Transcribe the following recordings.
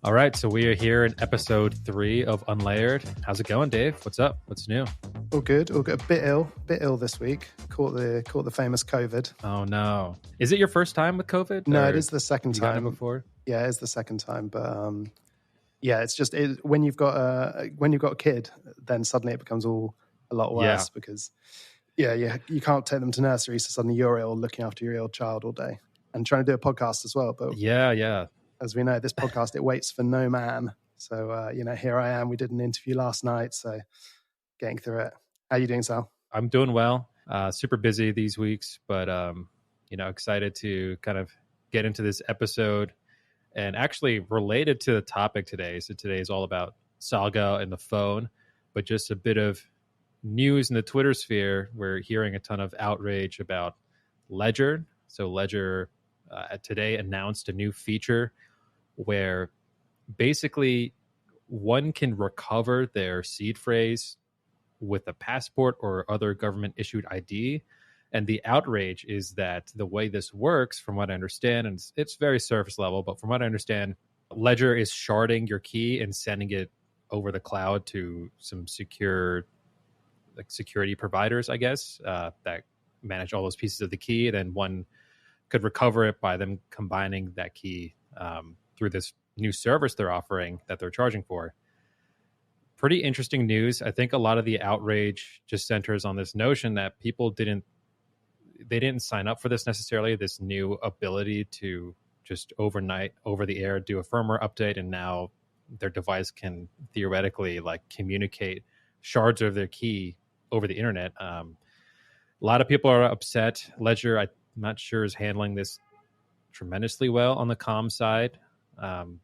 All right, so we are here in episode 3 of Unlayered. How's it going, Dave? What's up? What's new? All good. A bit ill this week. Caught the famous COVID. Oh no! Is it your first time with COVID? No, it is the second you time. Gotten it before? Yeah, it's the second time. But yeah, it's just when you've got a kid, then suddenly it becomes all a lot worse because you can't take them to nursery, so suddenly you're ill, looking after your ill child all day, and trying to do a podcast as well. But yeah. As we know, this podcast, it waits for no man. So, here I am. We did an interview last night, so getting through it. How are you doing, Sal? I'm doing well. Super busy these weeks, but, excited to kind of get into this episode and actually related to the topic today. So today is all about Saga and the phone, but just a bit of news in the Twitter sphere. We're hearing a ton of outrage about Ledger. So Ledger today announced a new feature where basically one can recover their seed phrase with a passport or other government issued ID. And the outrage is that the way this works, from what I understand, and it's very surface level, but from what I understand, Ledger is sharding your key and sending it over the cloud to some security providers, I guess, that manage all those pieces of the key. And then one could recover it by them combining that key through this new service they're offering that they're charging for. Pretty interesting news. I think a lot of the outrage just centers on this notion that people didn't sign up for this necessarily, this new ability to just overnight, over the air, do a firmware update, and now their device can theoretically communicate shards of their key over the internet. A lot of people are upset. Ledger, I'm not sure, is handling this tremendously well on the comm side.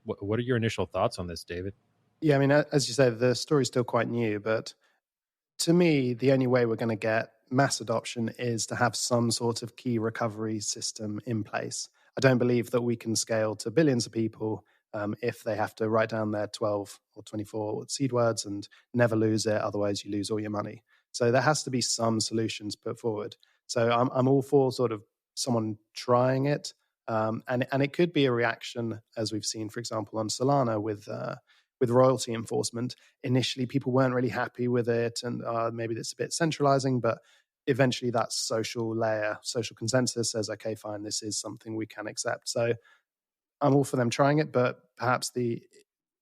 What are your initial thoughts on this, David? Yeah, I mean, as you say, the story's still quite new, but to me, the only way we're going to get mass adoption is to have some sort of key recovery system in place. I don't believe that we can scale to billions of people if they have to write down their 12 or 24 seed words and never lose it. Otherwise, you lose all your money. So there has to be some solutions put forward. So I'm all for sort of someone trying it. And it could be a reaction, as we've seen, for example, on Solana with royalty enforcement. Initially, people weren't really happy with it, and maybe it's a bit centralizing, but eventually that social consensus says, okay, fine, this is something we can accept. So I'm all for them trying it, but perhaps the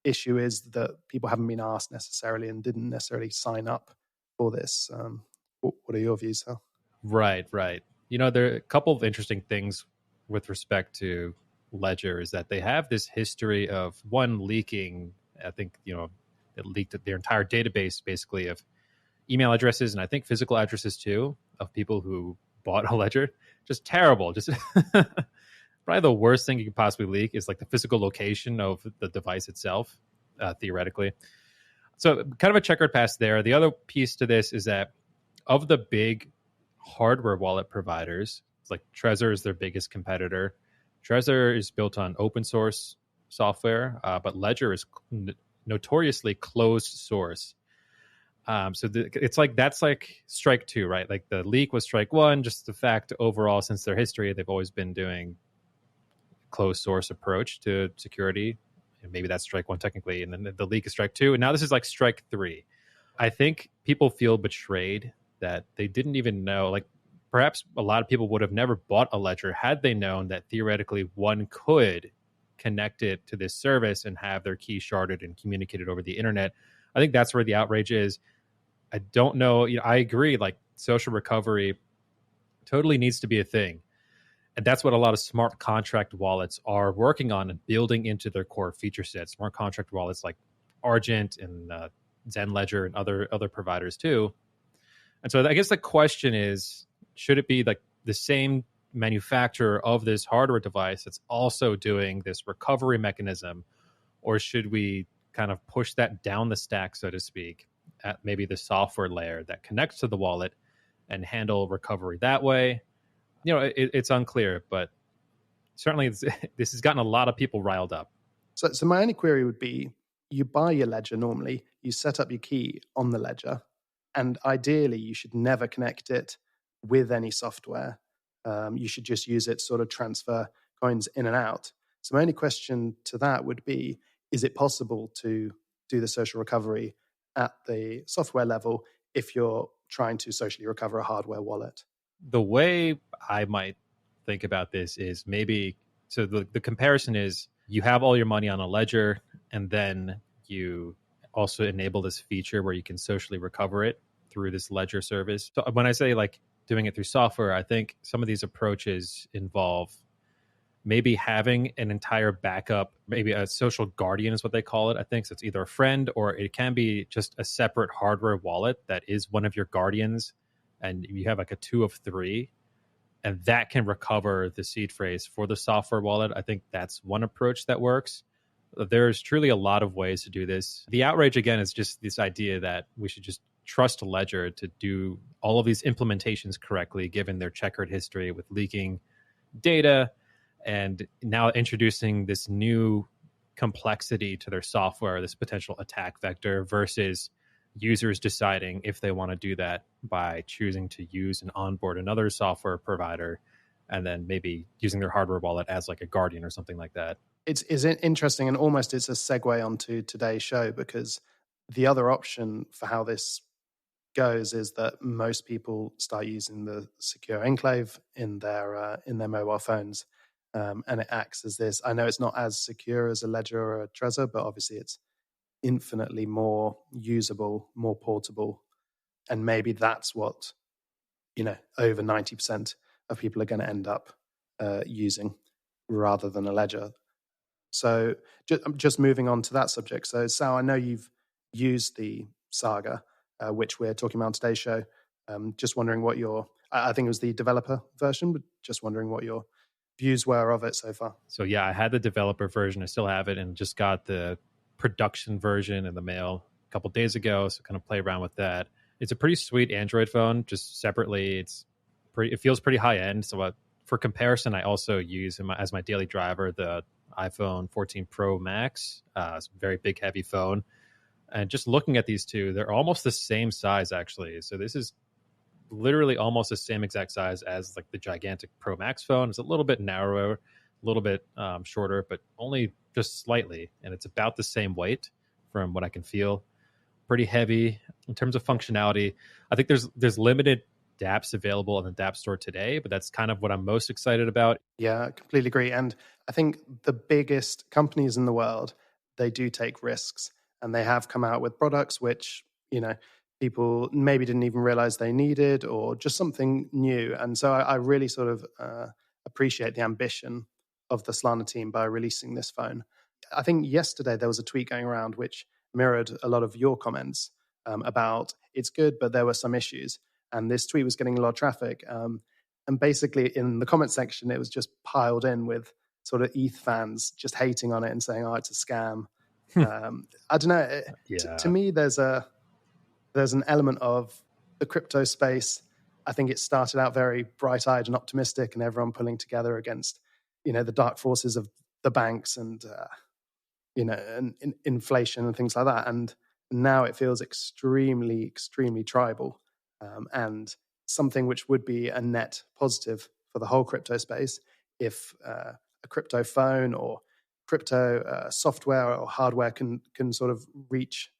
issue is that people haven't been asked necessarily and didn't necessarily sign up for this. What are your views, Sal? Right. There are a couple of interesting things with respect to Ledger is that they have this history of one leaking. I think, it leaked their entire database basically of email addresses and I think physical addresses too of people who bought a Ledger. Just terrible. Just probably the worst thing you could possibly leak is the physical location of the device itself, theoretically. So kind of a checkered past there. The other piece to this is that of the big hardware wallet providers, Trezor is their biggest competitor. Trezor is built on open source software, but Ledger is notoriously closed source. So that's strike two, right? The leak was strike one. Just the fact overall, since their history, they've always been doing closed source approach to security. And maybe that's strike one technically, and then the leak is strike two, and now this is strike three. I think people feel betrayed that they didn't even know. Perhaps a lot of people would have never bought a Ledger had they known that theoretically one could connect it to this service and have their key sharded and communicated over the internet. I think that's where the outrage is. I don't know. I agree. Social recovery totally needs to be a thing. And that's what a lot of smart contract wallets are working on and building into their core feature set. Smart contract wallets like Argent and Zen Ledger and other providers too. And so I guess the question is, should it be the same manufacturer of this hardware device that's also doing this recovery mechanism, or should we kind of push that down the stack, so to speak, at maybe the software layer that connects to the wallet and handle recovery that way? It's unclear, but certainly this has gotten a lot of people riled up. So my only query would be, you buy your Ledger normally, you set up your key on the Ledger, and ideally you should never connect it with any software. You should just use it to sort of transfer coins in and out. So my only question to that would be, is it possible to do the social recovery at the software level if you're trying to socially recover a hardware wallet? The way I might think about this is maybe, so the comparison is you have all your money on a ledger, and then you also enable this feature where you can socially recover it through this ledger service. So when I say like doing it through software, I think some of these approaches involve maybe having an entire backup, maybe a social guardian is what they call it. I think so. It's either a friend or it can be just a separate hardware wallet that is one of your guardians, and you have like a 2 of 3, and that can recover the seed phrase for the software wallet. I think that's one approach that works. There's truly a lot of ways to do this. The outrage, again, is just this idea that we should just trust Ledger to do all of these implementations correctly, given their checkered history with leaking data, and now introducing this new complexity to their software, this potential attack vector, versus users deciding if they want to do that by choosing to use and onboard another software provider, and then maybe using their hardware wallet as like a guardian or something like that. It's interesting, and almost it's a segue onto today's show, because the other option for how this goes is that most people start using the secure enclave in their mobile phones, and it acts as this. I know it's not as secure as a Ledger or a Trezor, but obviously it's infinitely more usable, more portable, and maybe that's what over 90% of people are going to end up using rather than a Ledger. So just moving on to that subject. So Sal, I know you've used the Saga, which we're talking about on today's show. Just wondering what I think it was the developer version, but just wondering what your views were of it so far. So yeah, I had the developer version. I still have it, and just got the production version in the mail a couple days ago. So kind of play around with that. It's a pretty sweet Android phone. Just separately, it feels pretty high end. So for comparison, I also use as my daily driver the iPhone 14 Pro Max. It's a very big, heavy phone. And just looking at these two, they're almost the same size, actually. So this is literally almost the same exact size as like the gigantic Pro Max phone. It's a little bit narrower, a little bit shorter, but only just slightly. And it's about the same weight from what I can feel. Pretty heavy in terms of functionality. I think there's limited dApps available in the Dapp store today, but that's kind of what I'm most excited about. Yeah, I completely agree. And I think the biggest companies in the world, they do take risks, and they have come out with products which, people maybe didn't even realize they needed, or just something new. And so I really sort of appreciate the ambition of the Solana team by releasing this phone. I think yesterday there was a tweet going around which mirrored a lot of your comments about it's good, but there were some issues. And this tweet was getting a lot of traffic. And basically in the comment section, it was just piled in with sort of ETH fans just hating on it and saying, oh, it's a scam. I don't know. Yeah. To me, there's an element of the crypto space. I think it started out very bright-eyed and optimistic, and everyone pulling together against, the dark forces of the banks and, and inflation and things like that. And now it feels extremely, extremely tribal. And something which would be a net positive for the whole crypto space if a crypto phone or crypto software or hardware can sort of reach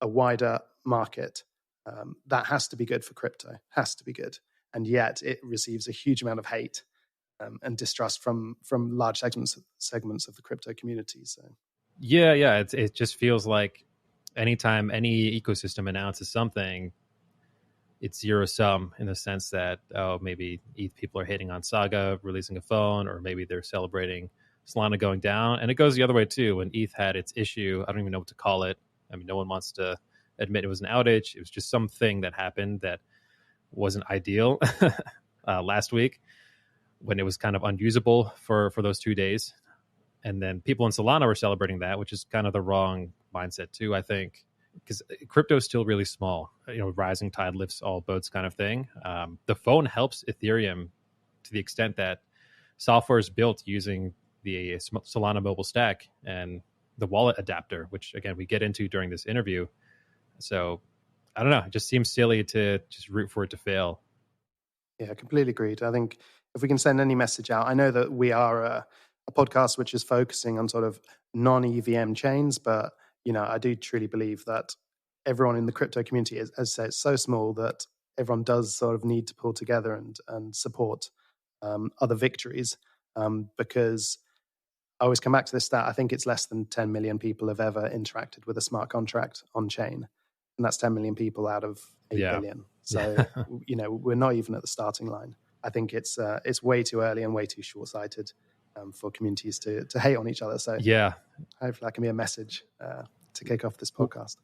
a wider market. That has to be good for crypto, has to be good. And yet it receives a huge amount of hate and distrust from large segments of the crypto community. So Yeah. It just feels like anytime any ecosystem announces something, it's zero sum in the sense that, maybe ETH people are hating on Saga releasing a phone, or maybe they're celebrating Solana going down. And it goes the other way too. When ETH had its issue, I don't even know what to call it. I mean, no one wants to admit it was an outage. It was just something that happened that wasn't ideal last week, when it was kind of unusable for those 2 days. And then people in Solana were celebrating that, which is kind of the wrong mindset too, I think, because crypto is still really small. Rising tide lifts all boats kind of thing. The phone helps Ethereum to the extent that software is built using the Solana Mobile Stack and the wallet adapter, which again we get into during this interview. So I don't know. It just seems silly to just root for it to fail. Yeah, completely agreed. I think if we can send any message out, I know that we are a podcast which is focusing on sort of non-EVM chains, but I do truly believe that everyone in the crypto community is, as I say, it's so small that everyone does sort of need to pull together and support other victories, because I always come back to this stat. I think it's less than 10 million people have ever interacted with a smart contract on chain, and that's 10 million people out of 8 billion. So we're not even at the starting line. I think it's way too early and way too short-sighted for communities to hate on each other. So hopefully that can be a message to kick off this podcast.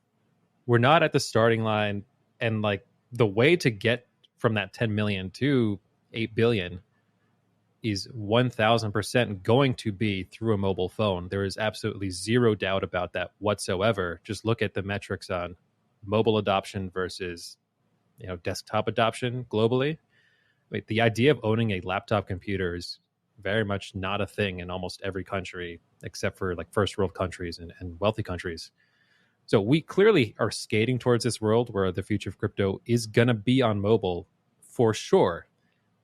We're not at the starting line, and like the way to get from that 10 million to 8 billion is 1000% going to be through a mobile phone. There is absolutely zero doubt about that whatsoever. Just look at the metrics on mobile adoption versus desktop adoption globally. The idea of owning a laptop computer is very much not a thing in almost every country, except for like first world countries and wealthy countries. So we clearly are skating towards this world where the future of crypto is going to be on mobile for sure.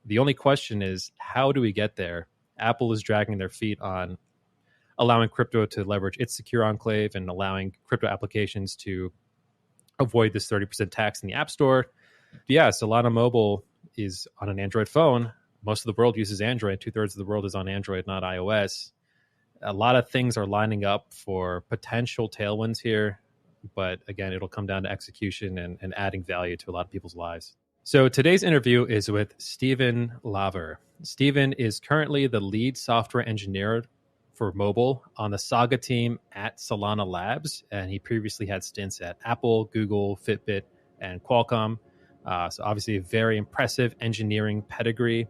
The only question is, how do we get there? Apple is dragging their feet on allowing crypto to leverage its secure enclave and allowing crypto applications to avoid this 30% tax in the App Store. Yeah, Solana Mobile is on an Android phone. Most of the world uses Android. 2/3 of the world is on Android, not iOS. A lot of things are lining up for potential tailwinds here. But again, it'll come down to execution and adding value to a lot of people's lives. So today's interview is with Steven Laver. Steven is currently the lead software engineer for mobile on the Saga team at Solana Labs. And he previously had stints at Apple, Google, Fitbit, and Qualcomm. So obviously a very impressive engineering pedigree.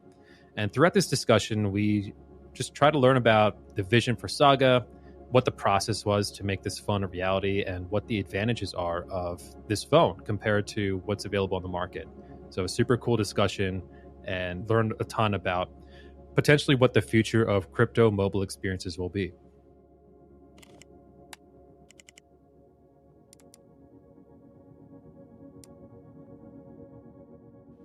And throughout this discussion, we just try to learn about the vision for Saga, what the process was to make this phone a reality, and what the advantages are of this phone compared to what's available on the market. So a super cool discussion, and learned a ton about potentially what the future of crypto mobile experiences will be.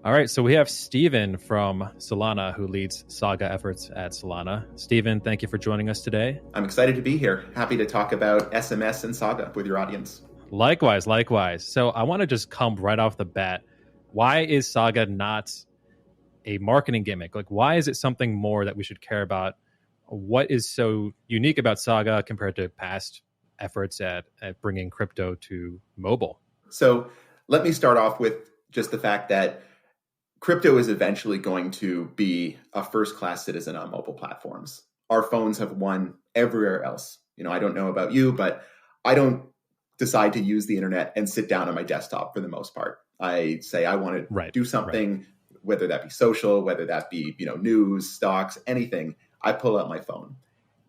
All right, so we have Steven from Solana who leads Saga efforts at Solana. Steven, thank you for joining us today. I'm excited to be here. Happy to talk about SMS and Saga with your audience. Likewise. So I want to just come right off the bat. Why is Saga not a marketing gimmick? Like, why is it something more that we should care about? What is so unique about Saga compared to past efforts at bringing crypto to mobile? So let me start off with just the fact that crypto is eventually going to be a first-class citizen on mobile platforms. Our phones have won everywhere else. I don't know about you, but I don't decide to use the internet and sit down on my desktop for the most part. I say I want to do something, whether that be social, whether that be news, stocks, anything. I pull out my phone.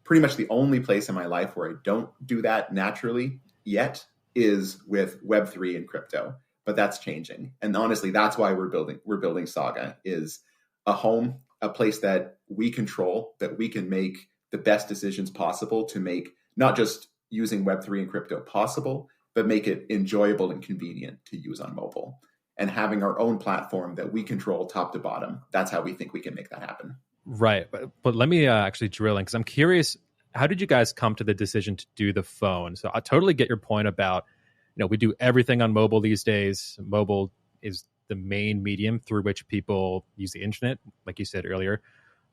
Pretty much the only place in my life where I don't do that naturally yet is with Web3 and crypto. But that's changing. And honestly, that's why we're building Saga, is a home, a place that we control, that we can make the best decisions possible to make not just using Web3 and crypto possible, but make it enjoyable and convenient to use on mobile. And having our own platform that we control top to bottom, that's how we think we can make that happen. Right. But let me actually drill in, because I'm curious, how did you guys come to the decision to do the phone? So I totally get your point about, we do everything on mobile these days. Mobile is the main medium through which people use the internet, like you said earlier.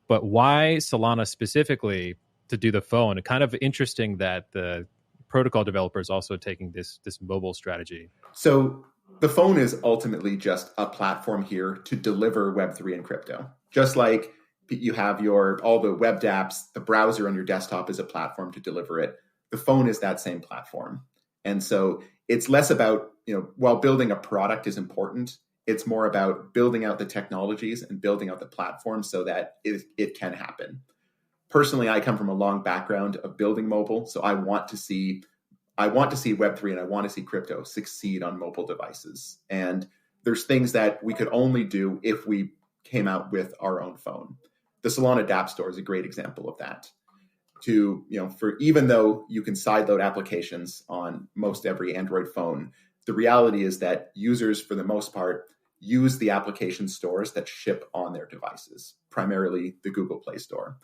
But why Solana specifically to do the phone? Kind of interesting that the protocol developer is also taking this mobile strategy. So the phone is ultimately just a platform here to deliver Web3 and crypto. Just like you have all the web dApps, the browser on your desktop is a platform to deliver it. The phone is that same platform. And so it's less about, while building a product is important, it's more about building out the technologies and building out the platform so that it can happen. Personally, I come from a long background of building mobile, so I want to see Web3 and I want to see crypto succeed on mobile devices. And there's things that we could only do if we came out with our own phone. The Solana Dapp store is a great example of that. For even though you can sideload applications on most every Android phone, the reality is that users, for the most part, use the application stores that ship on their devices, primarily the Google Play Store.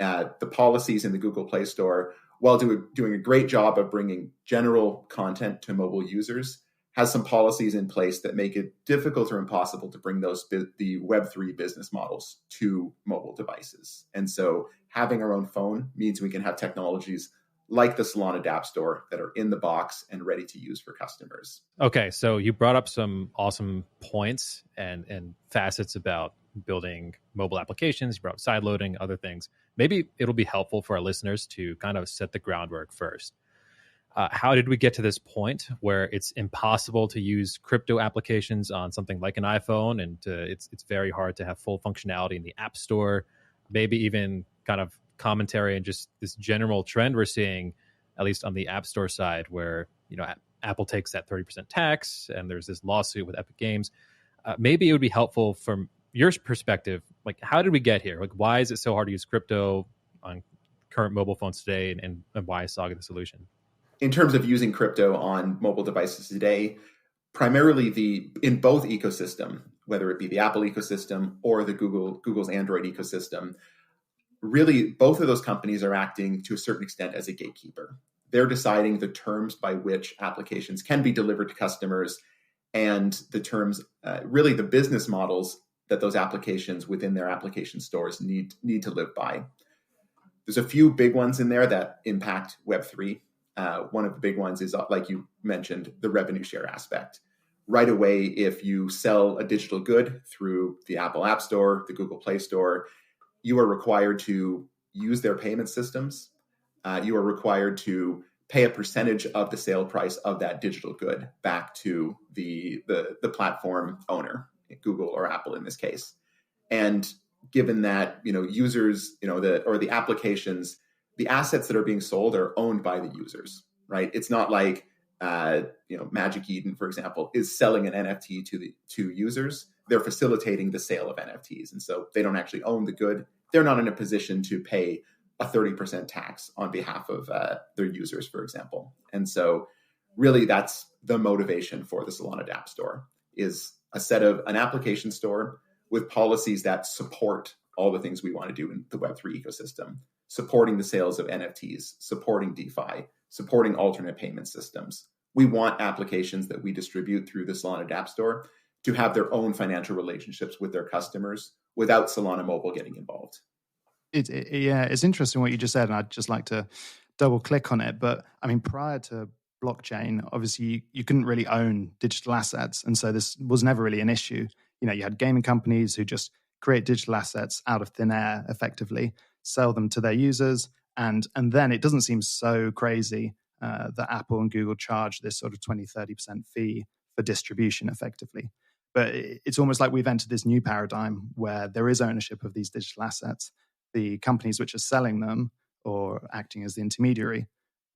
The policies in the Google Play Store, while doing a great job of bringing general content to mobile users, has some policies in place that make it difficult or impossible to bring the Web3 business models to mobile devices. And so having our own phone means we can have technologies like the Solana Dapp Store that are in the box and ready to use for customers. Okay, so you brought up some awesome points and facets about building mobile applications. You brought up sideloading, other things. Maybe it'll be helpful for our listeners to kind of set the groundwork first. How did we get to this point where it's impossible to use crypto applications on something like an iPhone, and it's very hard to have full functionality in the App Store? Maybe even kind of commentary and just this general trend we're seeing, at least on the App Store side, where Apple takes that 30% tax, and there's this lawsuit with Epic Games. Maybe it would be helpful from your perspective, like how did we get here? Like why is it so hard to use crypto on current mobile phones today, and why is Saga the solution? In terms of using crypto on mobile devices today, primarily in both ecosystem, whether it be the Apple ecosystem or the Google's Android ecosystem, really both of those companies are acting to a certain extent as a gatekeeper. They're deciding the terms by which applications can be delivered to customers, and the terms, really the business models that those applications within their application stores need to live by. There's a few big ones in there that impact Web3. One of the big ones is, like you mentioned, the revenue share aspect. Right away, if you sell a digital good through the Apple App Store, the Google Play Store, you are required to use their payment systems. You are required to pay a percentage of the sale price of that digital good back to the platform owner, Google or Apple in this case. And given that users, the applications, the assets that are being sold are owned by the users, right? It's not like Magic Eden, for example, is selling an NFT to users. They're facilitating the sale of NFTs, and so they don't actually own the good. They're not in a position to pay a 30% tax on behalf of their users, for example. And so, really, that's the motivation for the Solana Dapp Store, is an application store with policies that support all the things we want to do in the Web3 ecosystem, supporting the sales of NFTs, supporting DeFi, supporting alternate payment systems. We want applications that we distribute through the Solana Dapp Store to have their own financial relationships with their customers without Solana Mobile getting involved. It's interesting what you just said, and I'd just like to double click on it. But I mean, prior to blockchain, obviously you couldn't really own digital assets, and so this was never really an issue. You had gaming companies who just create digital assets out of thin air, effectively sell them to their users, and then it doesn't seem so crazy that Apple and Google charge this sort of 20-30% fee for distribution, effectively. But it's almost like we've entered this new paradigm where there is ownership of these digital assets. The companies which are selling them or acting as the intermediary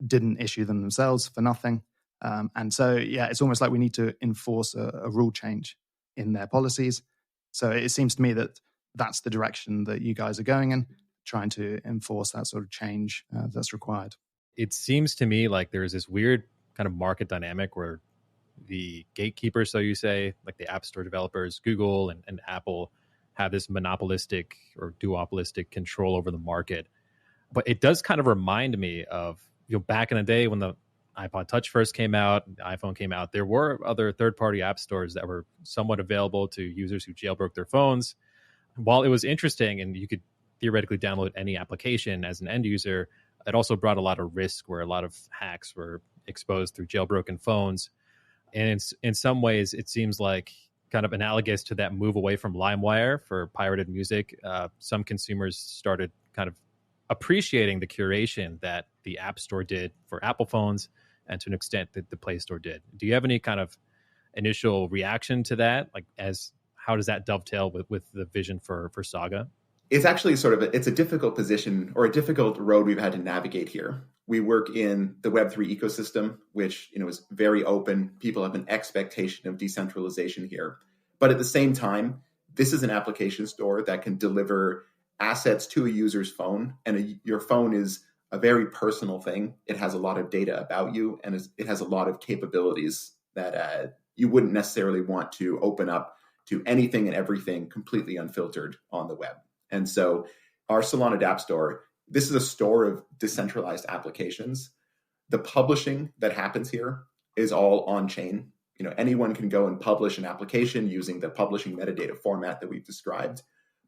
didn't issue them themselves for nothing. And so, it's almost like we need to enforce a rule change in their policies. So it seems to me that that's the direction that you guys are going in, trying to enforce that sort of change that's required. It seems to me like there's this weird kind of market dynamic where the gatekeepers, so you say, like the App Store developers, Google and Apple, have this monopolistic or duopolistic control over the market. But it does kind of remind me of back in the day when the iPod Touch first came out, the iPhone came out, there were other third-party app stores that were somewhat available to users who jailbroke their phones. While it was interesting and you could theoretically download any application as an end user, it also brought a lot of risk where a lot of hacks were exposed through jailbroken phones. And in some ways, it seems like kind of analogous to that move away from LimeWire for pirated music. Some consumers started kind of appreciating the curation that the App Store did for Apple phones, and to an extent that the Play Store did. Do you have any kind of initial reaction to that? Like, how does that dovetail with the vision for Saga? It's actually it's a difficult position or a difficult road we've had to navigate here. We work in the Web3 ecosystem, which is very open. People have an expectation of decentralization here. But at the same time, this is an application store that can deliver assets to a user's phone. And your phone is a very personal thing. It has a lot of data about you, and it has a lot of capabilities that you wouldn't necessarily want to open up to anything and everything completely unfiltered on the web. And so our Solana Dapp Store This is a store of decentralized applications. The publishing that happens here is all on chain. Anyone can go and publish an application using the publishing metadata format that we've described.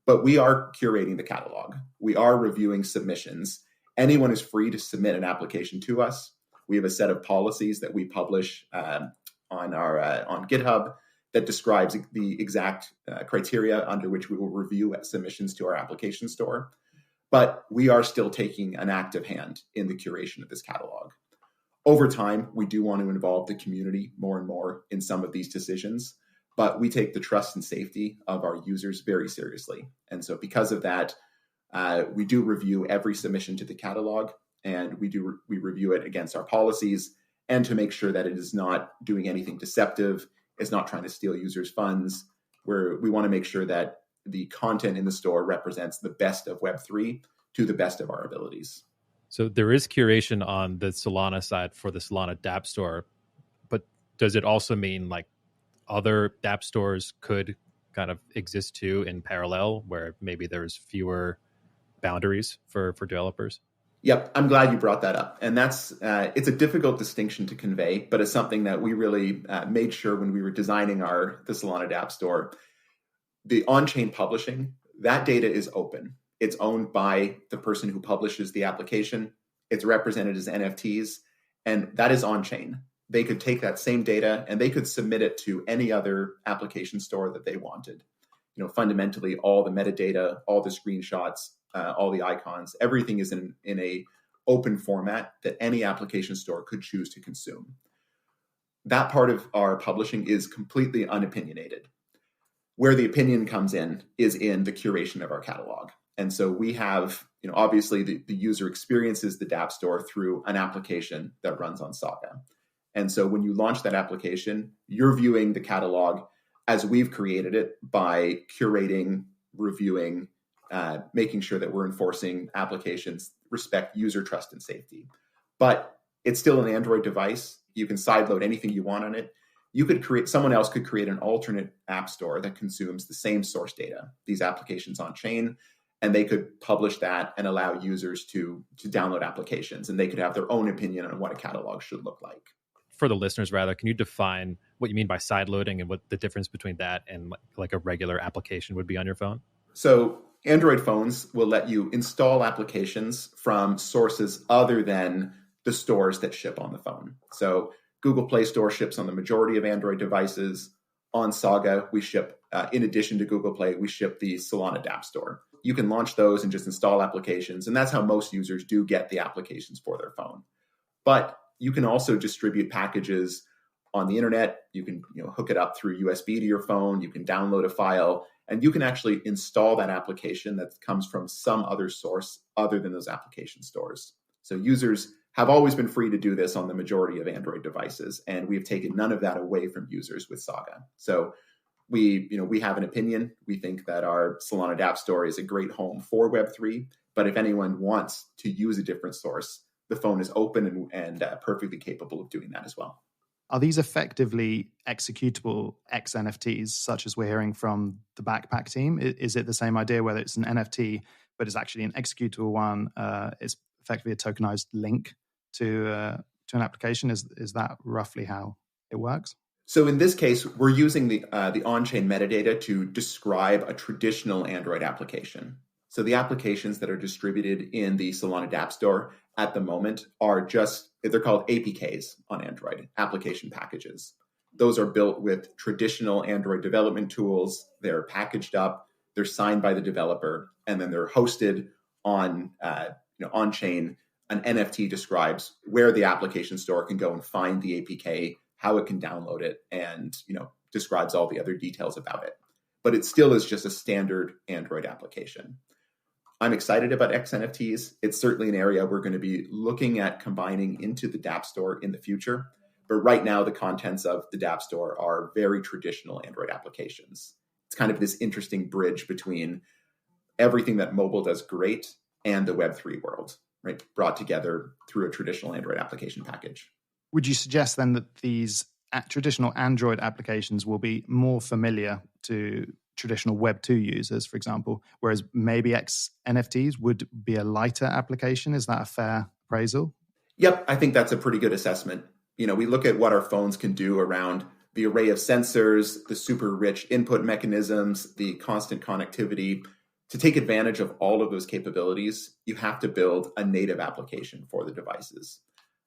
But we are curating the catalog. We are reviewing submissions. Anyone is free to submit an application to us. We have a set of policies that we publish on GitHub that describes the exact criteria under which we will review submissions to our application store. But we are still taking an active hand in the curation of this catalog. Over time, we do want to involve the community more and more in some of these decisions, but we take the trust and safety of our users very seriously. And so because of that, we do review every submission to the catalog, and we review it against our policies and to make sure that it is not doing anything deceptive, is not trying to steal users' funds, where we want to make sure that the content in the store represents the best of Web3 to the best of our abilities. So there is curation on the Solana side for the Solana Dapp store, but does it also mean like other Dapp stores could kind of exist too in parallel, where maybe there's fewer boundaries for developers? Yep, I'm glad you brought that up. And that's it's a difficult distinction to convey, but it's something that we really made sure when we were designing the Solana Dapp store. The on-chain publishing, that data is open. It's owned by the person who publishes the application. It's represented as NFTs, and that is on-chain. They could take that same data and they could submit it to any other application store that they wanted. Fundamentally, all the metadata, all the screenshots, all the icons, everything is in a open format that any application store could choose to consume. That part of our publishing is completely unopinionated. Where the opinion comes in is in the curation of our catalog. And so we have, obviously the user experiences the Dapp store through an application that runs on Saga. And so when you launch that application, you're viewing the catalog as we've created it by curating, reviewing, making sure that we're enforcing applications, respect user trust and safety. But it's still an Android device. You can sideload anything you want on it. Someone else could create an alternate app store that consumes the same source data, these applications on chain, and they could publish that and allow users to download applications, and they could have their own opinion on what a catalog should look like. For the listeners, rather, can you define what you mean by sideloading and what the difference between that and like a regular application would be on your phone? So Android phones will let you install applications from sources other than the stores that ship on the phone. So Google Play Store ships on the majority of Android devices. On Saga, we ship, in addition to Google Play, we ship the Solana Dapp store. You can launch those and just install applications, and that's how most users do get the applications for their phone. But you can also distribute packages on the internet. You can hook it up through USB to your phone. You can download a file, and you can actually install that application that comes from some other source other than those application stores. So users have always been free to do this on the majority of Android devices, and we've taken none of that away from users with Saga. So we have an opinion. We think that our Solana Dapp store is a great home for Web3, but if anyone wants to use a different source, the phone is open and perfectly capable of doing that as well. Are these effectively executable XNFTs, such as we're hearing from the Backpack team? Is it the same idea, whether it's an NFT, but it's actually an executable one? It's effectively a tokenized link to an application. Is that roughly how it works? So in this case, we're using the on-chain metadata to describe a traditional Android application. So the applications that are distributed in the Solana Dapp store at the moment they're called APKs on Android, application packages. Those are built with traditional Android development tools. They're packaged up, they're signed by the developer, and then they're hosted on on-chain. An NFT describes where the application store can go and find the APK, how it can download it, and describes all the other details about it. But it still is just a standard Android application. I'm excited about XNFTs. It's certainly an area we're going to be looking at combining into the Dapp store in the future. But right now, the contents of the Dapp store are very traditional Android applications. It's kind of this interesting bridge between everything that mobile does great and the Web3 world, right? Brought together through a traditional Android application package. Would you suggest then that these traditional Android applications will be more familiar to traditional Web 2 users, for example, whereas maybe NFTs would be a lighter application. Is that a fair appraisal? Yep, I think that's a pretty good assessment. We look at what our phones can do around the array of sensors, the super rich input mechanisms, the constant connectivity. To take advantage of all of those capabilities, you have to build a native application for the devices.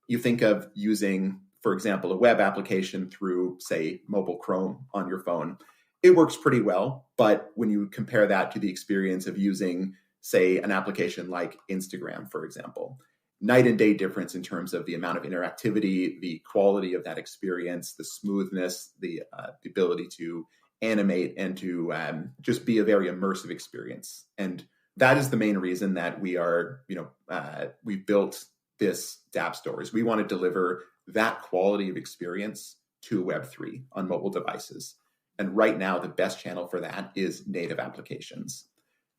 You think of using, for example, a web application through, say, mobile Chrome on your phone. It works pretty well, but when you compare that to the experience of using, say, an application like Instagram, for example, night and day difference in terms of the amount of interactivity, the quality of that experience, the smoothness, the ability to animate and to just be a very immersive experience. And that is the main reason that we built this Dapp Stores. We want to deliver that quality of experience to Web3 on mobile devices. And right now, the best channel for that is native applications.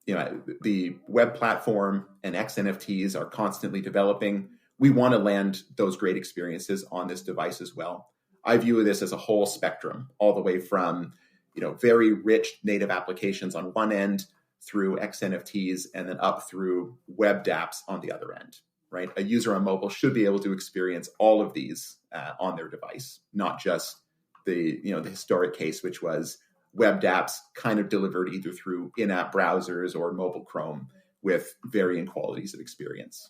The web platform and XNFTs are constantly developing. We want to land those great experiences on this device as well. I view this as a whole spectrum, all the way from very rich native applications on one end through XNFTs and then up through web dApps on the other end, right? A user on mobile should be able to experience all of these on their device, not just the historic case, which was web dApps kind of delivered either through in-app browsers or mobile Chrome with varying qualities of experience.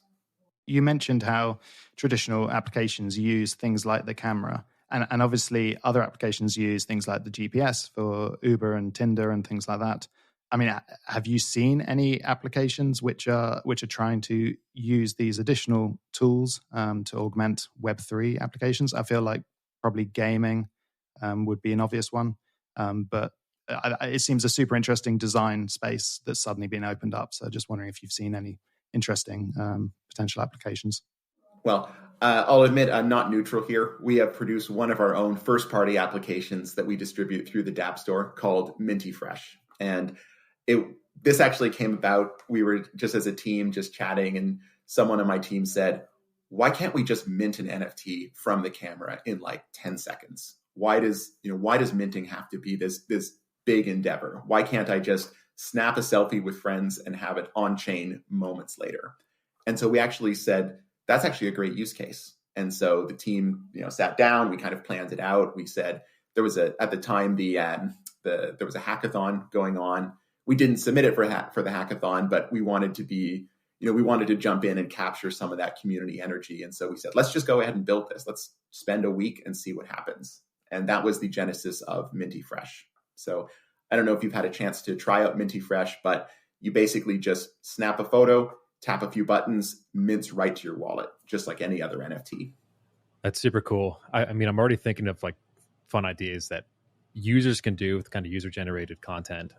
You mentioned how traditional applications use things like the camera. And obviously, other applications use things like the GPS for Uber and Tinder and things like that. I mean, have you seen any applications which are trying to use these additional tools to augment Web3 applications? I feel like probably gaming would be an obvious one, but it seems a super interesting design space that's suddenly been opened up. So just wondering if you've seen any interesting potential applications. Well, I'll admit I'm not neutral here. We have produced one of our own first-party applications that we distribute through the Dapp Store called Minty Fresh. And this actually came about, we were just as a team just chatting, and someone on my team said, why can't we just mint an NFT from the camera in like 10 seconds? Why does minting have to be this big endeavor? Why can't I just snap a selfie with friends and have it on chain moments later? And so we actually said, that's actually a great use case. And so the team, sat down, we kind of planned it out. We said at the time, there was a hackathon going on. We didn't submit it for the hackathon, but we wanted to jump in and capture some of that community energy. And so we said, let's just go ahead and build this. Let's spend a week and see what happens. And that was the genesis of Minty Fresh. So I don't know if you've had a chance to try out Minty Fresh, but you basically just snap a photo, tap a few buttons, mints right to your wallet, just like any other NFT. That's super cool. I mean, I'm already thinking of like fun ideas that users can do with kind of user-generated content.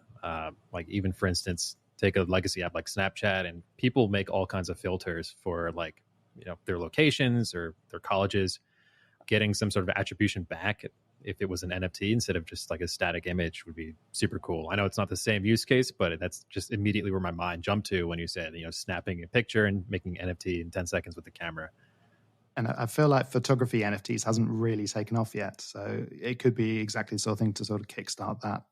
Like even, for instance, take a legacy app like Snapchat, and people make all kinds of filters for like, their locations or their colleges, getting some sort of attribution back if it was an NFT instead of just like a static image would be super cool. I know it's not the same use case, but that's just immediately where my mind jumped to when you said, snapping a picture and making NFT in 10 seconds with the camera. And I feel like photography NFTs hasn't really taken off yet. So it could be exactly the sort of thing to sort of kickstart that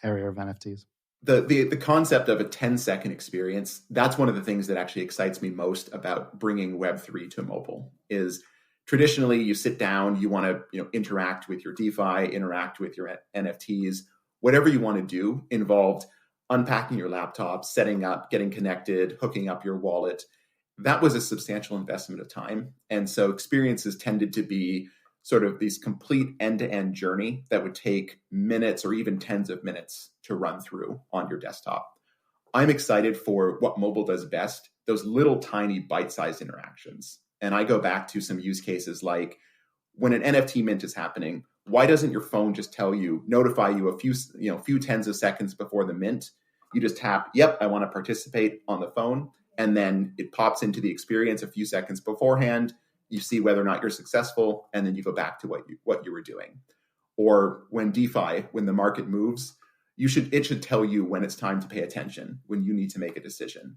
area of NFTs. The concept of a 10-second experience, that's one of the things that actually excites me most about bringing Web3 to mobile. Is traditionally you sit down, you want to interact with your DeFi, interact with your NFTs, whatever you want to do involved unpacking your laptop, setting up, getting connected, hooking up your wallet. That was a substantial investment of time. And so experiences tended to be sort of these complete end-to-end journey that would take minutes or even tens of minutes to run through on your desktop. I'm excited for what mobile does best, those little tiny bite-sized interactions. And I go back to some use cases like when an NFT mint is happening, why doesn't your phone just notify you a few tens of seconds before the mint? You just tap, yep, I want to participate on the phone. And then it pops into the experience a few seconds beforehand. You see whether or not you're successful, and then you go back to what you were doing. Or when DeFi, when the market moves, it should tell you when it's time to pay attention, when you need to make a decision.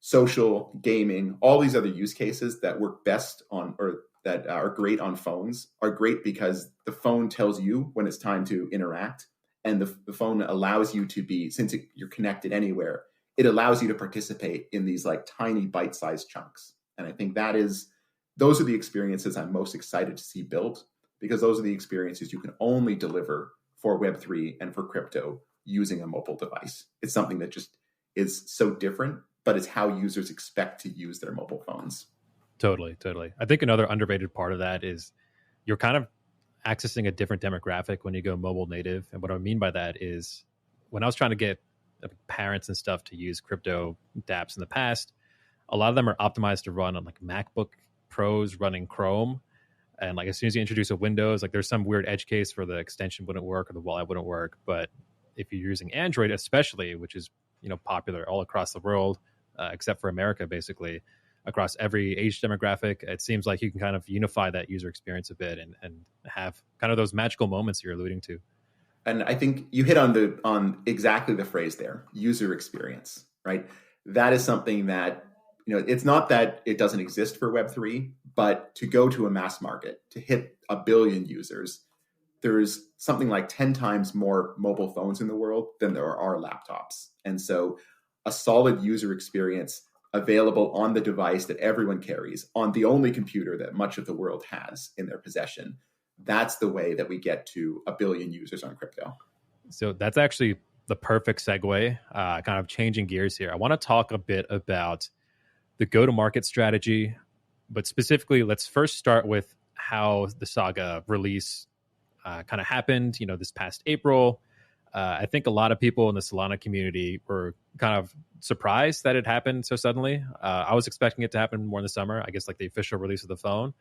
Social, gaming, all these other use cases that work best on, or that are great on phones, are great because the phone tells you when it's time to interact, And the phone allows you to be, since you're connected anywhere, it allows you to participate in these like tiny bite-sized chunks. And I think those are the experiences I'm most excited to see built, because those are the experiences you can only deliver for Web3 and for crypto using a mobile device. It's something that just is so different, but it's how users expect to use their mobile phones. Totally. I think another underrated part of that is you're kind of accessing a different demographic when you go mobile native. And what I mean by that is, when I was trying to get parents and stuff to use crypto dApps in the past, a lot of them are optimized to run on like MacBook Pros running Chrome. And like as soon as you introduce a Windows, like there's some weird edge case for the extension wouldn't work or the wallet wouldn't work. But if you're using Android especially, which is popular all across the world, except for America, basically across every age demographic, it seems like you can kind of unify that user experience a bit and have kind of those magical moments you're alluding to. And I think you hit on exactly the phrase there, user experience, right? That is something that, it's not that it doesn't exist for Web3, but to go to a mass market, to hit 1 billion users, there's something like 10 times more mobile phones in the world than there are laptops. And so a solid user experience available on the device that everyone carries, on the only computer that much of the world has in their possession, that's the way that we get to 1 billion users on crypto. So that's actually the perfect segue, kind of changing gears here. I want to talk a bit about the go-to-market strategy, but specifically, let's first start with how the Saga release kind of happened, this past April. I think a lot of people in the Solana community were kind of surprised that it happened so suddenly. I was expecting it to happen more in the summer, I guess like the official release of the phone.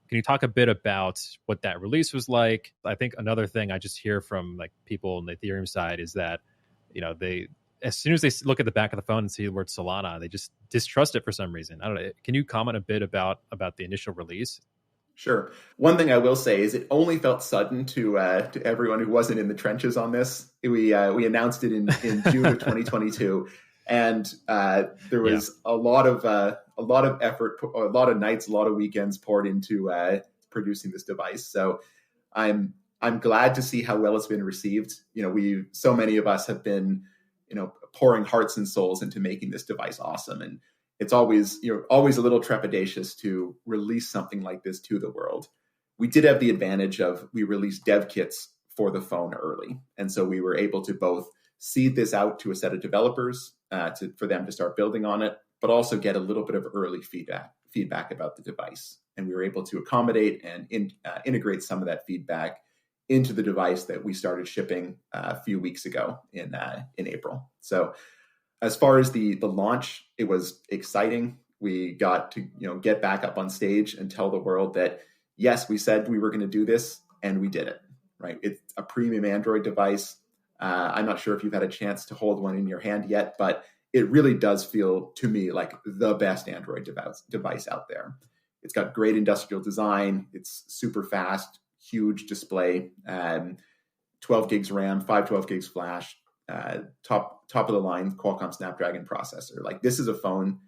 Can you talk a bit about what that release was like? I think another thing I just hear from like people on the Ethereum side is that, they, as soon as they look at the back of the phone and see the word Solana, they just distrust it for some reason. I don't know. Can you comment a bit about the initial release? Sure. One thing I will say is it only felt sudden to everyone who wasn't in the trenches on this. We announced it in June of 2022, and there was a lot of effort, a lot of nights, a lot of weekends poured into producing this device. So I'm glad to see how well it's been received. So many of us have been pouring hearts and souls into making this device awesome, and it's always a little trepidatious to release something like this to the world. We did have the advantage of we released dev kits for the phone early, and so we were able to both seed this out to a set of developers for them to start building on it, but also get a little bit of early feedback about the device. And we were able to accommodate and integrate some of that feedback into the device that we started shipping a few weeks ago in April. So as far as the launch, it was exciting. We got to get back up on stage and tell the world that, yes, we said we were going to do this, and we did it, right? It's a premium Android device. I'm not sure if you've had a chance to hold one in your hand yet, but it really does feel to me like the best Android device out there. It's got great industrial design. It's super fast, huge display, 12 gigs RAM, 512 gigs flash, top of the line Qualcomm Snapdragon processor. Like, this is a phone,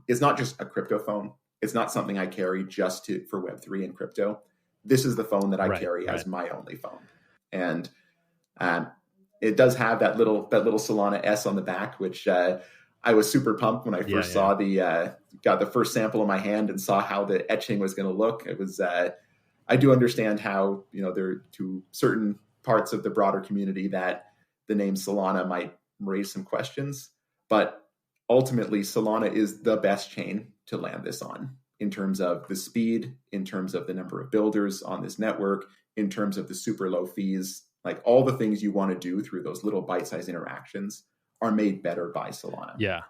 it's not just a crypto phone. It's not something I carry just for Web3 and crypto. This is the phone that I carry as my only phone. And it does have that little Solana S on the back, which I was super pumped when I first saw got the first sample in my hand and saw how the etching was going to look. It was I do understand how there to certain parts of the broader community that the name Solana might raise some questions, but ultimately Solana is the best chain to land this on, in terms of the speed, in terms of the number of builders on this network, in terms of the super low fees. Like, all the things you want to do through those little bite-sized interactions are made better by Solana. Yeah.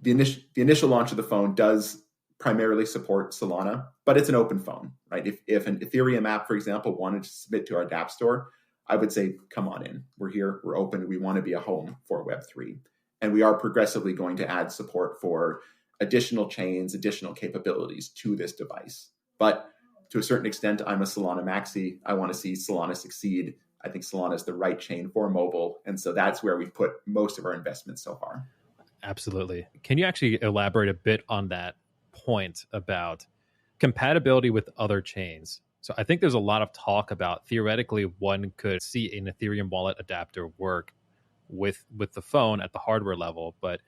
The initial launch of the phone does primarily support Solana, but it's an open phone, right? If an Ethereum app, for example, wanted to submit to our Dapp store, I would say, come on in. We're here, we're open, we want to be a home for Web3. And we are progressively going to add support for additional chains, additional capabilities to this device. But to a certain extent, I'm a Solana maxi. I want to see Solana succeed. I think Solana is the right chain for mobile. And so that's where we've put most of our investments so far. Absolutely. Can you actually elaborate a bit on that point about compatibility with other chains? So I think there's a lot of talk about theoretically one could see an Ethereum wallet adapter work with the phone at the hardware level, but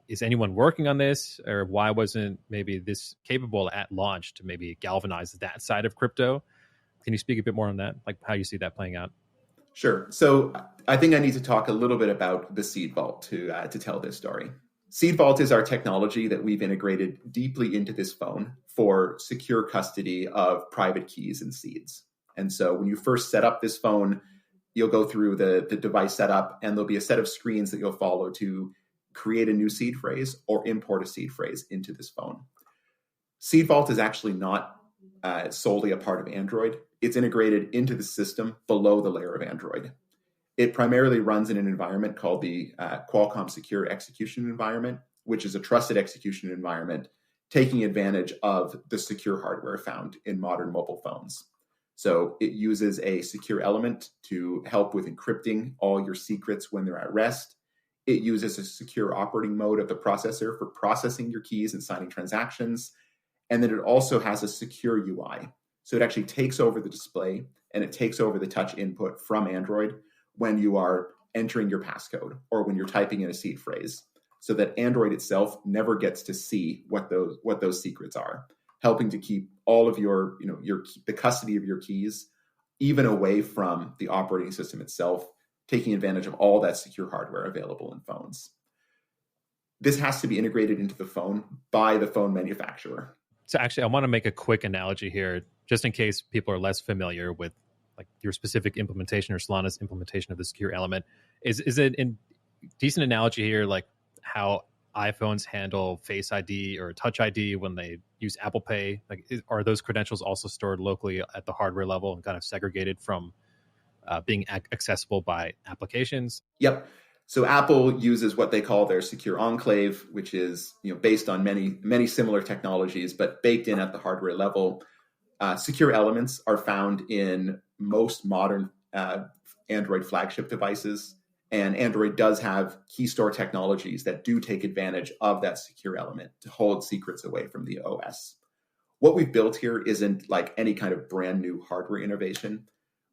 is anyone working on this, or why wasn't maybe this capable at launch to maybe galvanize that side of crypto? Can you speak a bit more on that, like how you see that playing out? Sure. So I think I need to talk a little bit about the Seed Vault to tell this story. Seed Vault is our technology that we've integrated deeply into this phone for secure custody of private keys and seeds. And so when you first set up this phone, you'll go through the device setup, and there'll be a set of screens that you'll follow to create a new seed phrase or import a seed phrase into this phone. Seed Vault is actually not solely a part of Android. It's integrated into the system below the layer of Android. It primarily runs in an environment called the Qualcomm Secure Execution Environment, which is a trusted execution environment taking advantage of the secure hardware found in modern mobile phones. So it uses a secure element to help with encrypting all your secrets when they're at rest. It uses a secure operating mode of the processor for processing your keys and signing transactions. And then it also has a secure UI. So it actually takes over the display and it takes over the touch input from Android when you are entering your passcode or when you're typing in a seed phrase, so that Android itself never gets to see what those secrets are, helping to keep all of your the custody of your keys even away from the operating system itself, taking advantage of all that secure hardware available in phones. This has to be integrated into the phone by the phone manufacturer. So actually, I want to make a quick analogy here, just in case people are less familiar with like your specific implementation or Solana's implementation of the secure element. Is it in decent analogy here, like how iPhones handle Face ID or Touch ID when they use Apple Pay? Like, are those credentials also stored locally at the hardware level and kind of segregated from being accessible by applications? Yep. So Apple uses what they call their secure enclave, which is based on many similar technologies, but baked in at the hardware level. Secure elements are found in most modern Android flagship devices, and Android does have key store technologies that do take advantage of that secure element to hold secrets away from the OS. What we've built here isn't like any kind of brand new hardware innovation,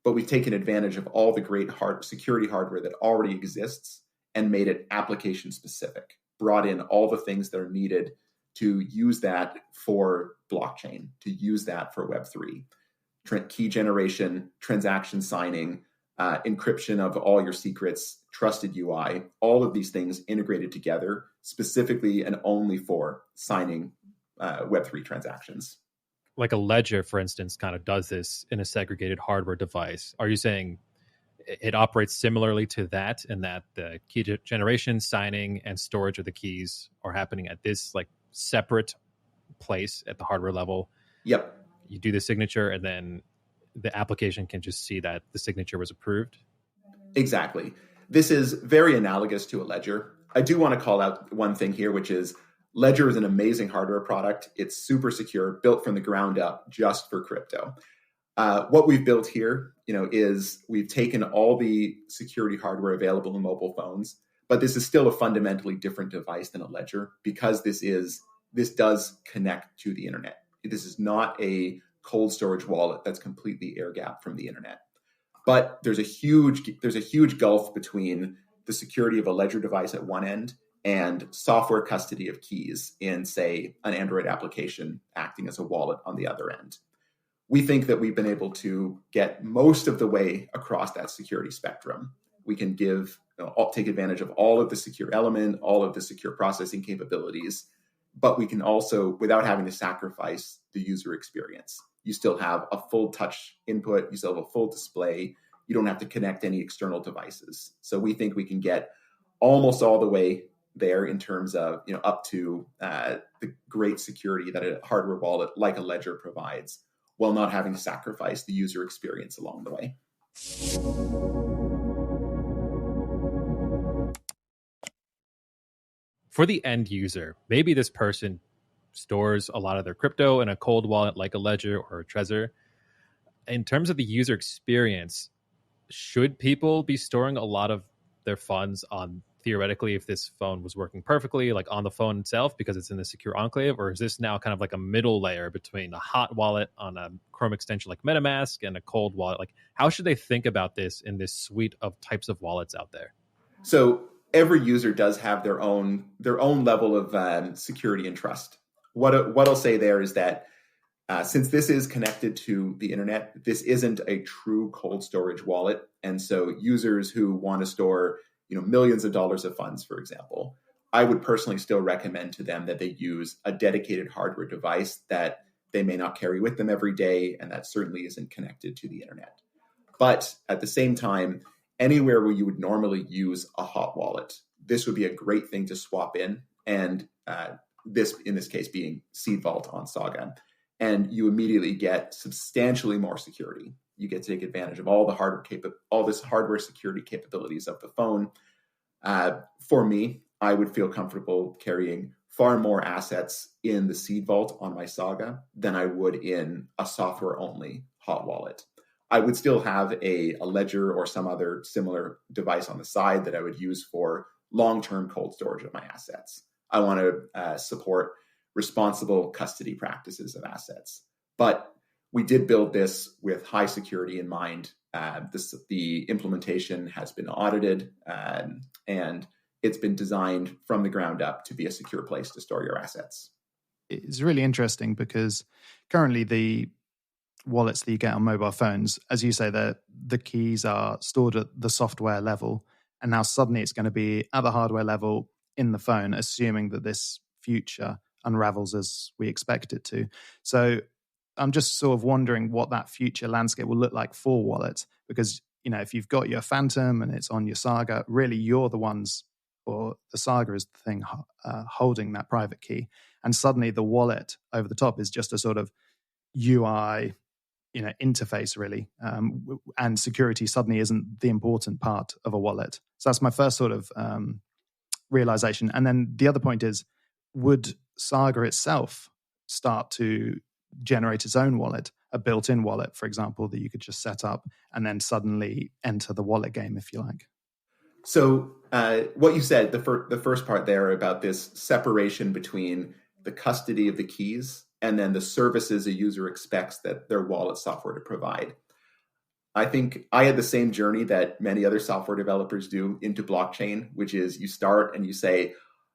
but we've taken advantage of all the great security hardware that already exists and made it application specific, brought in all the things that are needed to use that for blockchain, to use that for Web3, key generation, transaction signing, encryption of all your secrets, trusted UI, all of these things integrated together specifically and only for signing Web3 transactions. Like a ledger, for instance, kind of does this in a segregated hardware device. Are you saying it operates similarly to that, and that the key generation, signing, and storage of the keys are happening at this like separate place at the hardware level? Yep. You do the signature, and then the application can just see that the signature was approved? Exactly. This is very analogous to a ledger. I do want to call out one thing here, which is Ledger is an amazing hardware product. It's super secure, built from the ground up just for crypto. What we've built here, is we've taken all the security hardware available in mobile phones, but this is still a fundamentally different device than a Ledger because this does connect to the internet. This is not a cold storage wallet that's completely air-gapped from the internet. But there's a huge gulf between the security of a Ledger device at one end and software custody of keys in, say, an Android application acting as a wallet on the other end. We think that we've been able to get most of the way across that security spectrum. We can take advantage of all of the secure element, all of the secure processing capabilities, but we can also, without having to sacrifice the user experience. You still have a full touch input, you still have a full display, you don't have to connect any external devices. So we think we can get almost all the way there in terms of up to the great security that a hardware wallet like a Ledger provides, while not having to sacrifice the user experience along the way. For the end user, maybe this person stores a lot of their crypto in a cold wallet like a Ledger or a Trezor. In terms of the user experience, should people be storing a lot of their funds on theoretically if this phone was working perfectly, like on the phone itself, because it's in the secure enclave? Or is this now kind of like a middle layer between a hot wallet on a Chrome extension like MetaMask and a cold wallet? Like, how should they think about this in this suite of types of wallets out there? So every user does have their own level of security and trust. What I'll say there is that since this is connected to the internet, this isn't a true cold storage wallet, and so users who want to store millions of dollars of funds, for example, I would personally still recommend to them that they use a dedicated hardware device that they may not carry with them every day, and that certainly isn't connected to the internet. But at the same time, anywhere where you would normally use a hot wallet, this would be a great thing to swap in, and this, in this case, being Seed Vault on Saga. And you immediately get substantially more security. You get to take advantage of all this hardware security capabilities of the phone. For me, I would feel comfortable carrying far more assets in the Seed Vault on my Saga than I would in a software-only hot wallet. I would still have a ledger or some other similar device on the side that I would use for long-term cold storage of my assets. I want to support responsible custody practices of assets. But we did build this with high security in mind. The implementation has been audited, and it's been designed from the ground up to be a secure place to store your assets. It's really interesting because currently the wallets that you get on mobile phones, as you say, the keys are stored at the software level, and now suddenly it's going to be at the hardware level in the phone, assuming that this future unravels as we expect it to. So I'm just sort of wondering what that future landscape will look like for wallets, because if you've got your Phantom and it's on your Saga, really you're the ones, or the Saga is the thing holding that private key, and suddenly the wallet over the top is just a sort of UI interface, really, and security suddenly isn't the important part of a wallet. So that's my first sort of realization. And then the other point is, would Saga itself start to generate its own wallet, a built-in wallet, for example, that you could just set up and then suddenly enter the wallet game, if you like? So what you said, the first part there about this separation between the custody of the keys and then the services a user expects that their wallet software to provide. I think I had the same journey that many other software developers do into blockchain, which is you start and you say,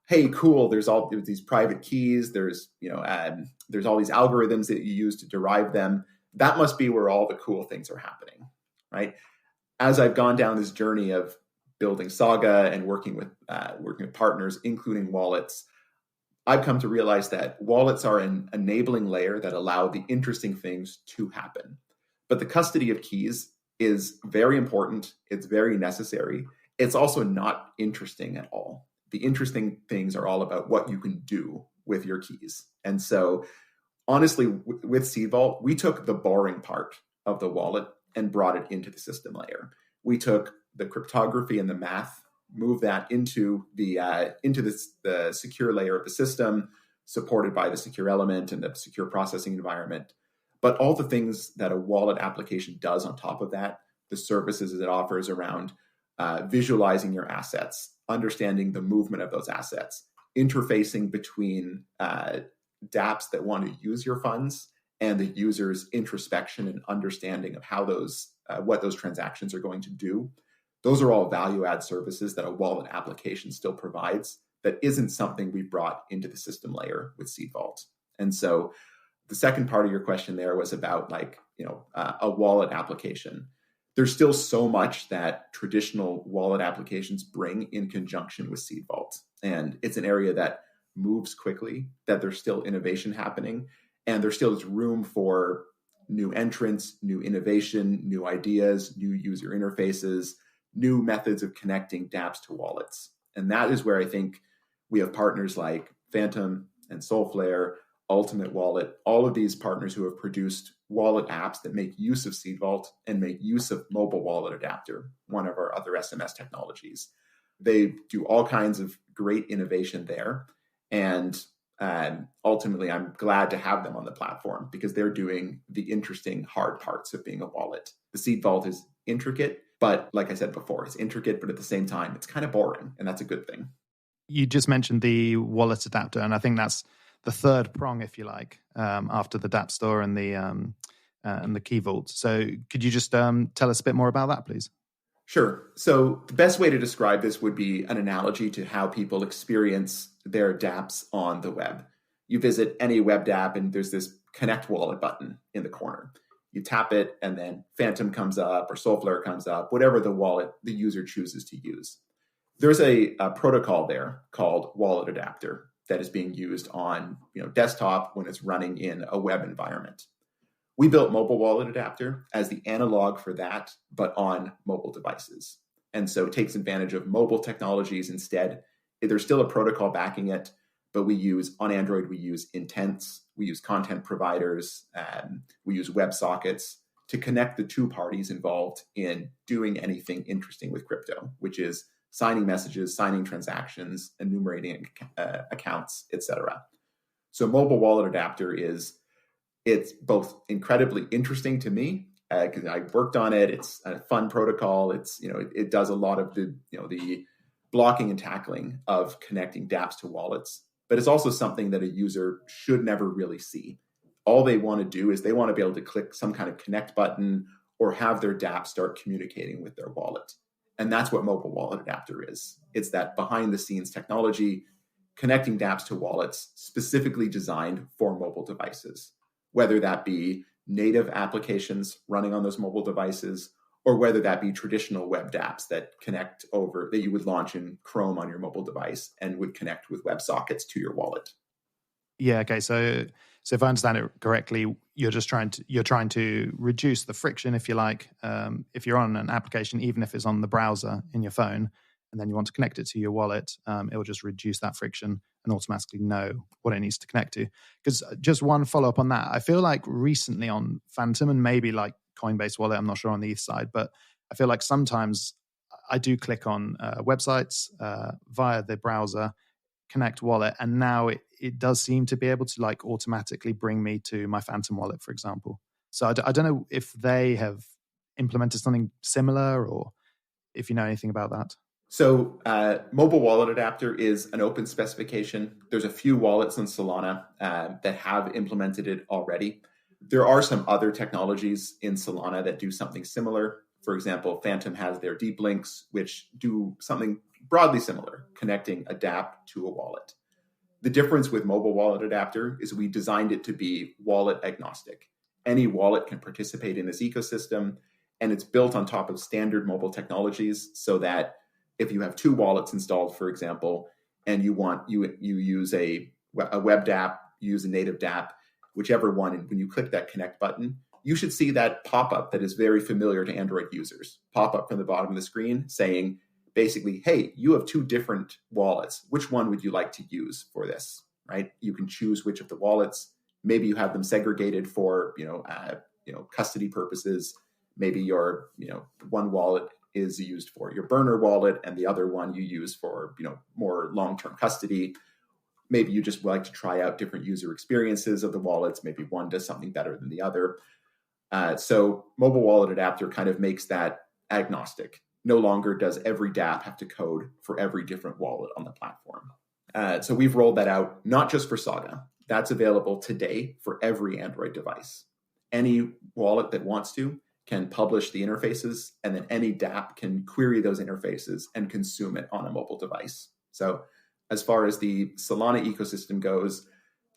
hey, cool, there's these private keys, there's all these algorithms that you use to derive them. That must be where all the cool things are happening, right? As I've gone down this journey of building Saga and working with partners, including wallets, I've come to realize that wallets are an enabling layer that allow the interesting things to happen. But the custody of keys is very important. It's very necessary. It's also not interesting at all. The interesting things are all about what you can do with your keys. And so, honestly, with Seed Vault, we took the boring part of the wallet and brought it into the system layer. We took the cryptography and the math, moved that into the secure layer of the system, supported by the secure element and the secure processing environment. But all the things that a wallet application does on top of that, the services it offers around visualizing your assets, understanding the movement of those assets, interfacing between dApps that want to use your funds and the user's introspection and understanding of how what those transactions are going to do. Those are all value-add services that a wallet application still provides that isn't something we brought into the system layer with Seed Vault. And so the second part of your question there was about a wallet application. There's still so much that traditional wallet applications bring in conjunction with Seed Vault. And it's an area that moves quickly, that there's still innovation happening, and there still is room for new entrants, new innovation, new ideas, new user interfaces, new methods of connecting dApps to wallets. And that is where I think we have partners like Phantom and Solflare, Ultimate Wallet, all of these partners who have produced wallet apps that make use of Seed Vault and make use of Mobile Wallet Adaptor, one of our other SMS technologies. They do all kinds of great innovation there. And ultimately, I'm glad to have them on the platform because they're doing the interesting hard parts of being a wallet. The Seed Vault is intricate. But like I said before, it's intricate, but at the same time, it's kind of boring, and that's a good thing. You just mentioned the wallet adapter, and I think that's the third prong, if you like, after the Dapp store and the key vault. So could you just tell us a bit more about that, please? Sure. So the best way to describe this would be an analogy to how people experience their dApps on the web. You visit any web dApp and there's this connect wallet button in the corner. You tap it and then Phantom comes up or Soulflare comes up, whatever the wallet the user chooses to use. There's a protocol there called Wallet Adapter that is being used on desktop when it's running in a web environment. We built Mobile Wallet Adapter as the analog for that, but on mobile devices. And so it takes advantage of mobile technologies instead. There's still a protocol backing it, but on Android, we use intents, we use content providers, we use WebSockets to connect the two parties involved in doing anything interesting with crypto, which is signing messages, signing transactions, enumerating accounts, etc. So Mobile Wallet Adapter it's both incredibly interesting to me because I worked on it. It's a fun protocol. It does a lot of the blocking and tackling of connecting dApps to wallets, but it's also something that a user should never really see. All they want to do is they want to be able to click some kind of connect button or have their dApp start communicating with their wallet. And that's what Mobile Wallet Adapter is. It's that behind the scenes technology connecting dApps to wallets specifically designed for mobile devices, whether that be native applications running on those mobile devices, or whether that be traditional web dApps that you would launch in Chrome on your mobile device and would connect with WebSockets to your wallet. Yeah. Okay. So if I understand it correctly, you're trying to reduce the friction, if you like, if you're on an application, even if it's on the browser in your phone, and then you want to connect it to your wallet, it will just reduce that friction and automatically know what it needs to connect to. Because just one follow-up on that, I feel like recently on Phantom and maybe like Coinbase Wallet, I'm not sure on the ETH side, but I feel like sometimes I do click on websites via the browser, connect wallet, and now it does seem to be able to like automatically bring me to my Phantom wallet, for example. So I don't know if they have implemented something similar or if you know anything about that. So Mobile Wallet Adapter is an open specification. There's a few wallets on Solana that have implemented it already. There are some other technologies in Solana that do something similar. For example, Phantom has their deep links, which do something broadly similar, connecting a dApp to a wallet. The difference with Mobile Wallet Adapter is we designed it to be wallet agnostic. Any wallet can participate in this ecosystem, and it's built on top of standard mobile technologies so that if you have two wallets installed, for example, and you use a web dApp, you use a native dApp, whichever one, and when you click that connect button, you should see that pop-up that is very familiar to Android users, pop up from the bottom of the screen saying, basically, hey, you have two different wallets. Which one would you like to use for this, right? You can choose which of the wallets. Maybe you have them segregated for, custody purposes. Maybe your, one wallet is used for your burner wallet and the other one you use for, more long-term custody. Maybe you just like to try out different user experiences of the wallets. Maybe one does something better than the other. So Mobile Wallet Adapter kind of makes that agnostic. No longer does every dApp have to code for every different wallet on the platform. So we've rolled that out, not just for Saga. That's available today for every Android device. Any wallet that wants to can publish the interfaces, and then any dApp can query those interfaces and consume it on a mobile device. So as far as the Solana ecosystem goes,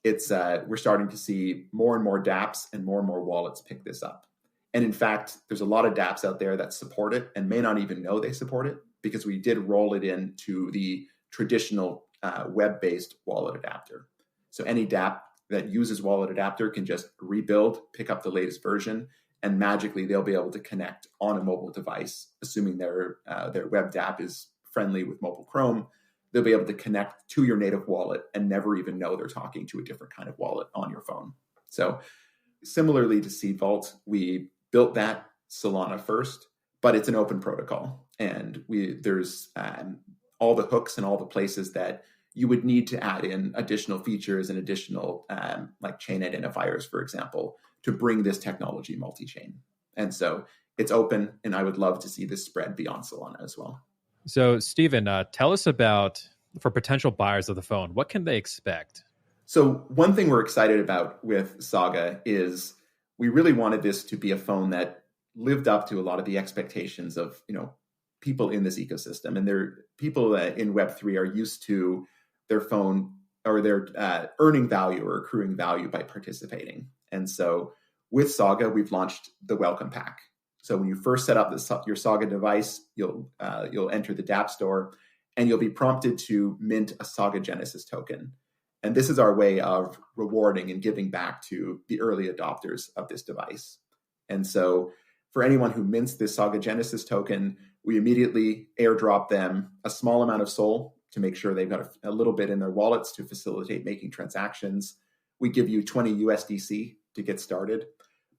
we're starting to see more and more dApps and more wallets pick this up. And in fact, there's a lot of dApps out there that support it and may not even know they support it because we did roll it into the traditional web-based wallet adapter. So any dApp that uses Wallet Adapter can just rebuild, pick up the latest version, and magically they'll be able to connect on a mobile device, assuming their web dApp is friendly with mobile Chrome. They'll be able to connect to your native wallet and never even know they're talking to a different kind of wallet on your phone. So similarly to Seed Vault, we built that Solana first, but it's an open protocol. And there's all the hooks and all the places that you would need to add in additional features and additional like chain identifiers, for example, to bring this technology multi-chain. And so it's open, and I would love to see this spread beyond Solana as well. So, Steven, tell us about, for potential buyers of the phone, what can they expect? So one thing we're excited about with Saga is we really wanted this to be a phone that lived up to a lot of the expectations of, people in this ecosystem. And people in Web3 are used to their phone or their earning value or accruing value by participating. And so with Saga, we've launched the welcome pack. So when you first set up your Saga device, you'll enter the Dapp store, and you'll be prompted to mint a Saga Genesis token. And this is our way of rewarding and giving back to the early adopters of this device. And so for anyone who mints this Saga Genesis token, we immediately airdrop them a small amount of SOL to make sure they've got a little bit in their wallets to facilitate making transactions. We give you 20 USDC to get started.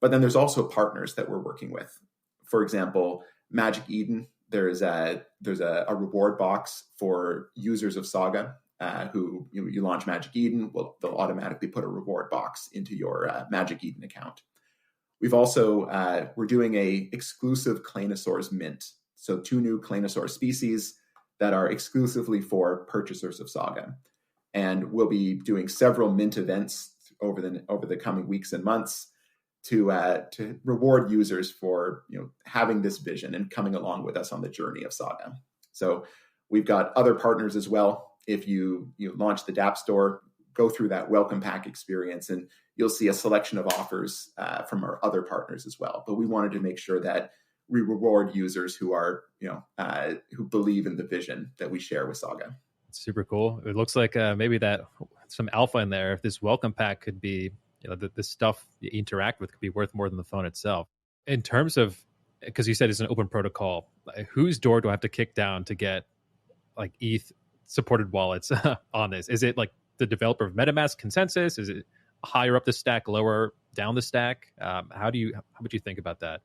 But then there's also partners that we're working with. For example, Magic Eden, there's a reward box for users of Saga who you launch Magic Eden, they'll automatically put a reward box into your Magic Eden account. We've also, we're doing a exclusive Claynosaurs mint. So 2 new Claynosaur species that are exclusively for purchasers of Saga. And we'll be doing several mint events over the coming weeks and months to reward users for having this vision and coming along with us on the journey of Saga. So we've got other partners as well. If you launch the Dapp store, go through that welcome pack experience, and you'll see a selection of offers from our other partners as well. But we wanted to make sure that we reward users who are who believe in the vision that we share with Saga. Super cool. It looks like maybe that some alpha in there. If this welcome pack could be, the stuff you interact with could be worth more than the phone itself. In terms of, because you said it's an open protocol, whose door do I have to kick down to get like ETH supported wallets on this? Is it like the developer of MetaMask consensus? Is it higher up the stack, lower down the stack? How would you think about that?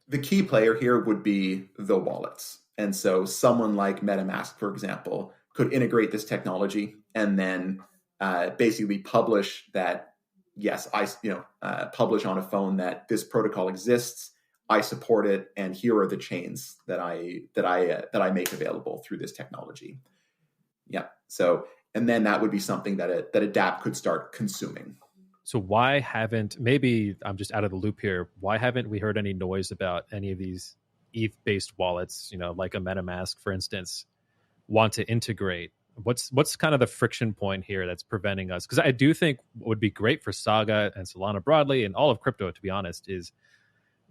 The key player here would be the wallets. And so someone like MetaMask, for example, could integrate this technology and then basically publish that, yes, I publish on a phone that this protocol exists, I support it, and here are the chains that I make available through this technology. Yeah. So, and then that would be something that a Dapp could start consuming. So why haven't, maybe I'm just out of the loop here, why haven't we heard any noise about any of these ETH-based wallets, like a MetaMask, for instance, want to integrate? What's kind of the friction point here that's preventing us? Because I do think what would be great for Saga and Solana broadly and all of crypto, to be honest, is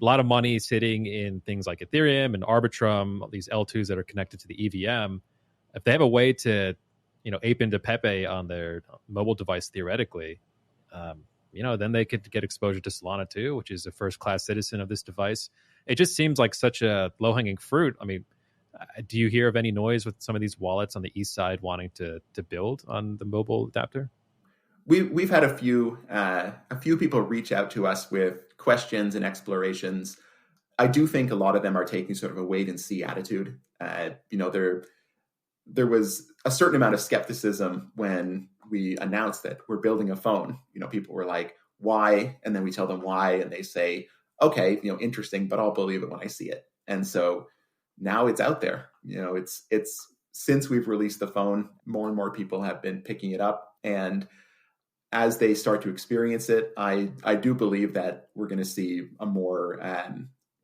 a lot of money sitting in things like Ethereum and Arbitrum, these L2s that are connected to the EVM. If they have a way to, ape into Pepe on their mobile device, theoretically, then they could get exposure to Solana too, which is a first-class citizen of this device. It just seems like such a low-hanging fruit. I mean, do you hear of any noise with some of these wallets on the east side wanting to build on the mobile adapter? We've had a few people reach out to us with questions and explorations. I do think a lot of them are taking sort of a wait and see attitude. There was a certain amount of skepticism when we announced that we're building a phone. People were like, why? And then we tell them why, and they say, okay, interesting, but I'll believe it when I see it. And so now it's out there. It's since we've released the phone, more and more people have been picking it up. And as they start to experience it, I do believe that we're going to see a more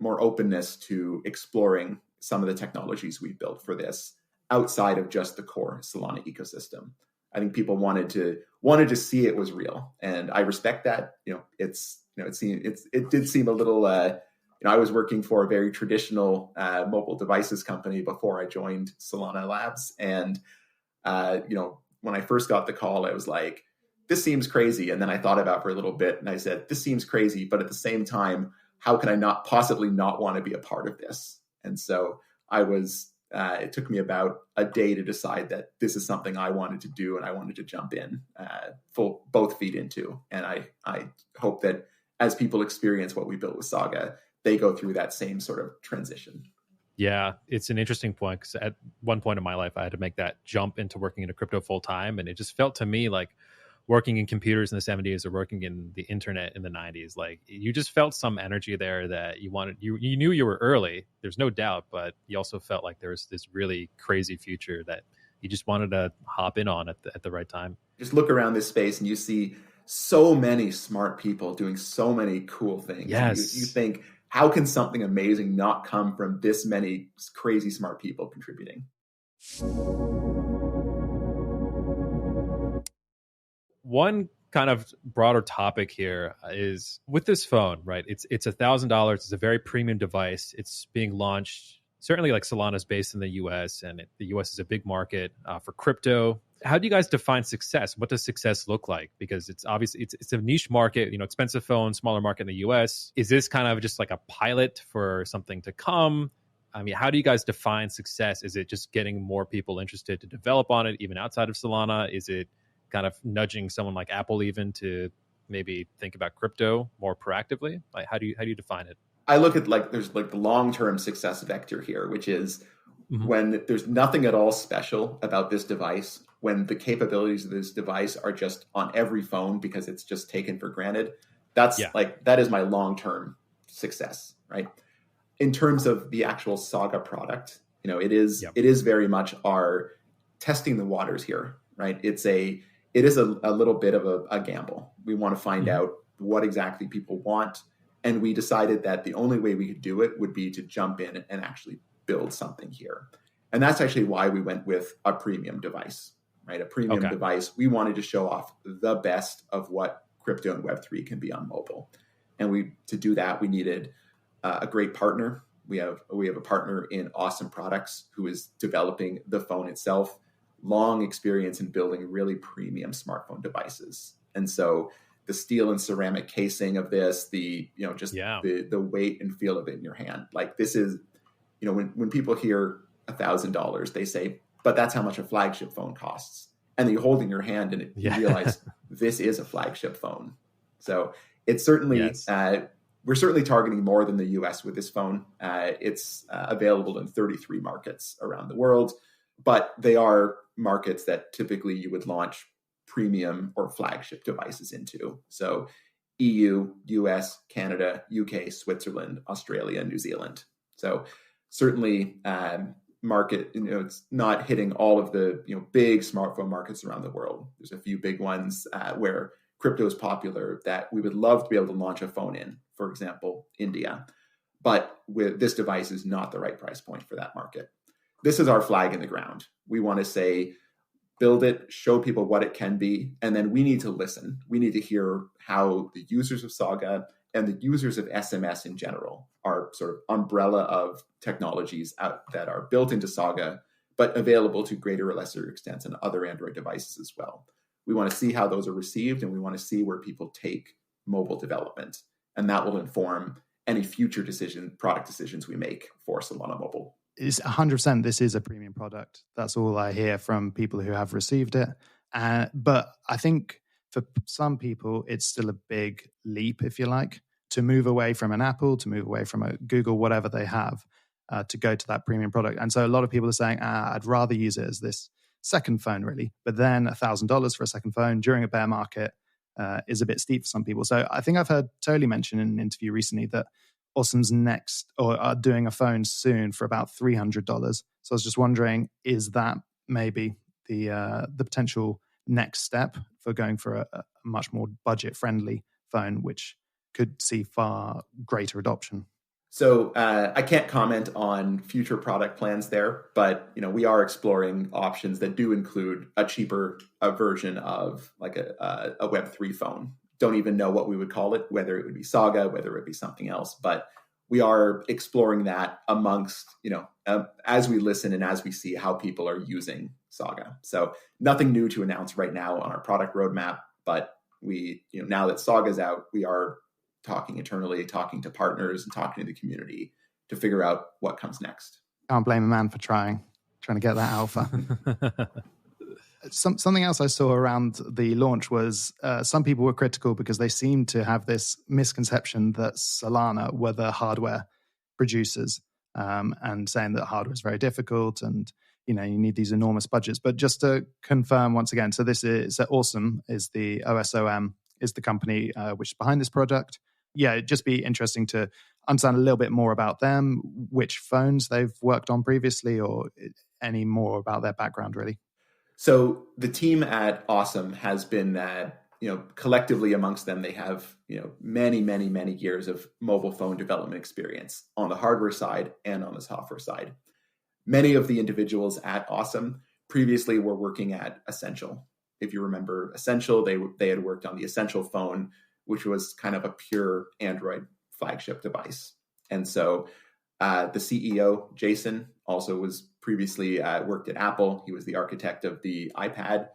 openness to exploring some of the technologies we built for this outside of just the core Solana ecosystem. I think people wanted to see it was real, and I respect that. It did seem a little. I was working for a very traditional mobile devices company before I joined Solana Labs, and when I first got the call, I was like, "This seems crazy." And then I thought about it for a little bit, and I said, "This seems crazy," but at the same time, how can I not possibly not want to be a part of this? And so I was. It took me about a day to decide that this is something I wanted to do and I wanted to jump in both feet into. And I hope that as people experience what we built with Saga, they go through that same sort of transition. Yeah, it's an interesting point because at one point in my life, I had to make that jump into working in a crypto full time. And it just felt to me like, working in computers in the 70s or working in the internet in the 90s. Like, you just felt some energy there that you wanted. You knew you were early, there's no doubt, but you also felt like there was this really crazy future that you just wanted to hop in on at the right time. Just look around this space and you see so many smart people doing so many cool things. Yes. You think, how can something amazing not come from this many crazy smart people contributing? One kind of broader topic here is with this phone, right? It's $1,000. It's a very premium device. It's being launched. Certainly, like, Solana's based in the US, and the US is a big market for crypto. How do you guys define success? What does success look like? Because it's obviously it's a niche market, expensive phone, smaller market in the US. Is this kind of just like a pilot for something to come? I mean, how do you guys define success? Is it just getting more people interested to develop on it, even outside of Solana? Is it kind of nudging someone like Apple even to maybe think about crypto more proactively? Like, how do you define it? I look at, like, there's like the long-term success vector here, which is when there's nothing at all special about this device, when the capabilities of this device are just on every phone because it's just taken for granted. That's that is my long-term success, right? In terms of the actual Saga product, it is very much our testing the waters here, right? It is a little bit of a gamble. We want to find out what exactly people want. And we decided that the only way we could do it would be to jump in and actually build something here. And that's actually why we went with a premium device, right? A premium device. We wanted to show off the best of what crypto and Web3 can be on mobile. And to do that, we needed a great partner. We have a partner in Awesome Products who is developing the phone itself, long experience in building really premium smartphone devices. And so the steel and ceramic casing of this, the weight and feel of it in your hand. Like, this is, when people hear $1,000, they say, but that's how much a flagship phone costs. And then you hold it in your hand and you realize this is a flagship phone. So it's certainly, we're certainly targeting more than the US with this phone. It's available in 33 markets around the world, but they are markets that typically you would launch premium or flagship devices into. So EU, US, Canada, UK, Switzerland, Australia, New Zealand. So certainly market, it's not hitting all of the big smartphone markets around the world. There's a few big ones where crypto is popular that we would love to be able to launch a phone in, for example, India. But with this device is not the right price point for that market. This is our flag in the ground. We want to say, build it, show people what it can be, and then we need to listen. We need to hear how the users of Saga and the users of SMS in general, our sort of umbrella of technologies that are built into Saga, but available to greater or lesser extents on other Android devices as well. We want to see how those are received, and we want to see where people take mobile development. And that will inform any future product decisions we make for Solana Mobile. It's 100%. This is a premium product. That's all I hear from people who have received it. But I think for some people, it's still a big leap, if you like, to move away from an Apple, to move away from a Google, whatever they have, to go to that premium product. And so a lot of people are saying, I'd rather use it as this second phone, really. But then $1,000 for a second phone during a bear market is a bit steep for some people. So I think I've heard Toli mention in an interview recently that Awesome's next, or are doing a phone soon for about $300. So I was just wondering, is that maybe the potential next step for going for a much more budget-friendly phone, which could see far greater adoption? So I can't comment on future product plans there, but we are exploring options that do include a cheaper version of like a Web3 phone. Don't even know what we would call it, whether it would be Saga, whether it would be something else. But we are exploring that amongst, as we listen and as we see how people are using Saga. So nothing new to announce right now on our product roadmap, but we, now that Saga's out, we are talking internally, talking to partners and talking to the community to figure out what comes next. Can't blame a man for trying to get that alpha. Something else I saw around the launch was some people were critical because they seemed to have this misconception that Solana were the hardware producers and saying that hardware is very difficult and you need these enormous budgets. But just to confirm once again, so this is Awesome is the OSOM is the company which is behind this product. Yeah, it'd just be interesting to understand a little bit more about them, which phones they've worked on previously, or any more about their background, really. So the team at Awesome has been, collectively amongst them, they have, many, many, many years of mobile phone development experience on the hardware side and on the software side. Many of the individuals at Awesome previously were working at Essential. If you remember Essential, they had worked on the Essential phone, which was kind of a pure Android flagship device. And so the CEO, Jason, also was previously worked at Apple. He was the architect of the iPad,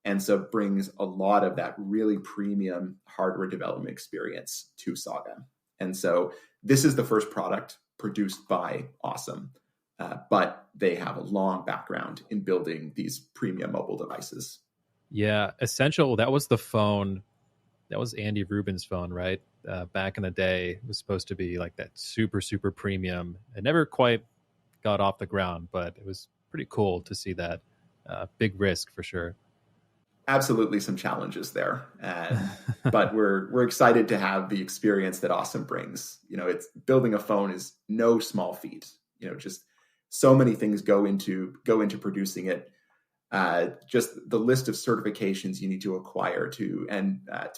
and so brings a lot of that really premium hardware development experience to Saga. And so this is the first product produced by Awesome, but they have a long background in building these premium mobile devices. Yeah, Essential, that was the phone. That was Andy Rubin's phone, right? Back in the day, it was supposed to be like that super, super premium. It never quite got off the ground, but it was pretty cool to see that. Big risk for sure. Absolutely some challenges there. But we're excited to have the experience that Awesome brings. It's building a phone is no small feat. Just so many things go into producing it. Just the list of certifications you need to acquire to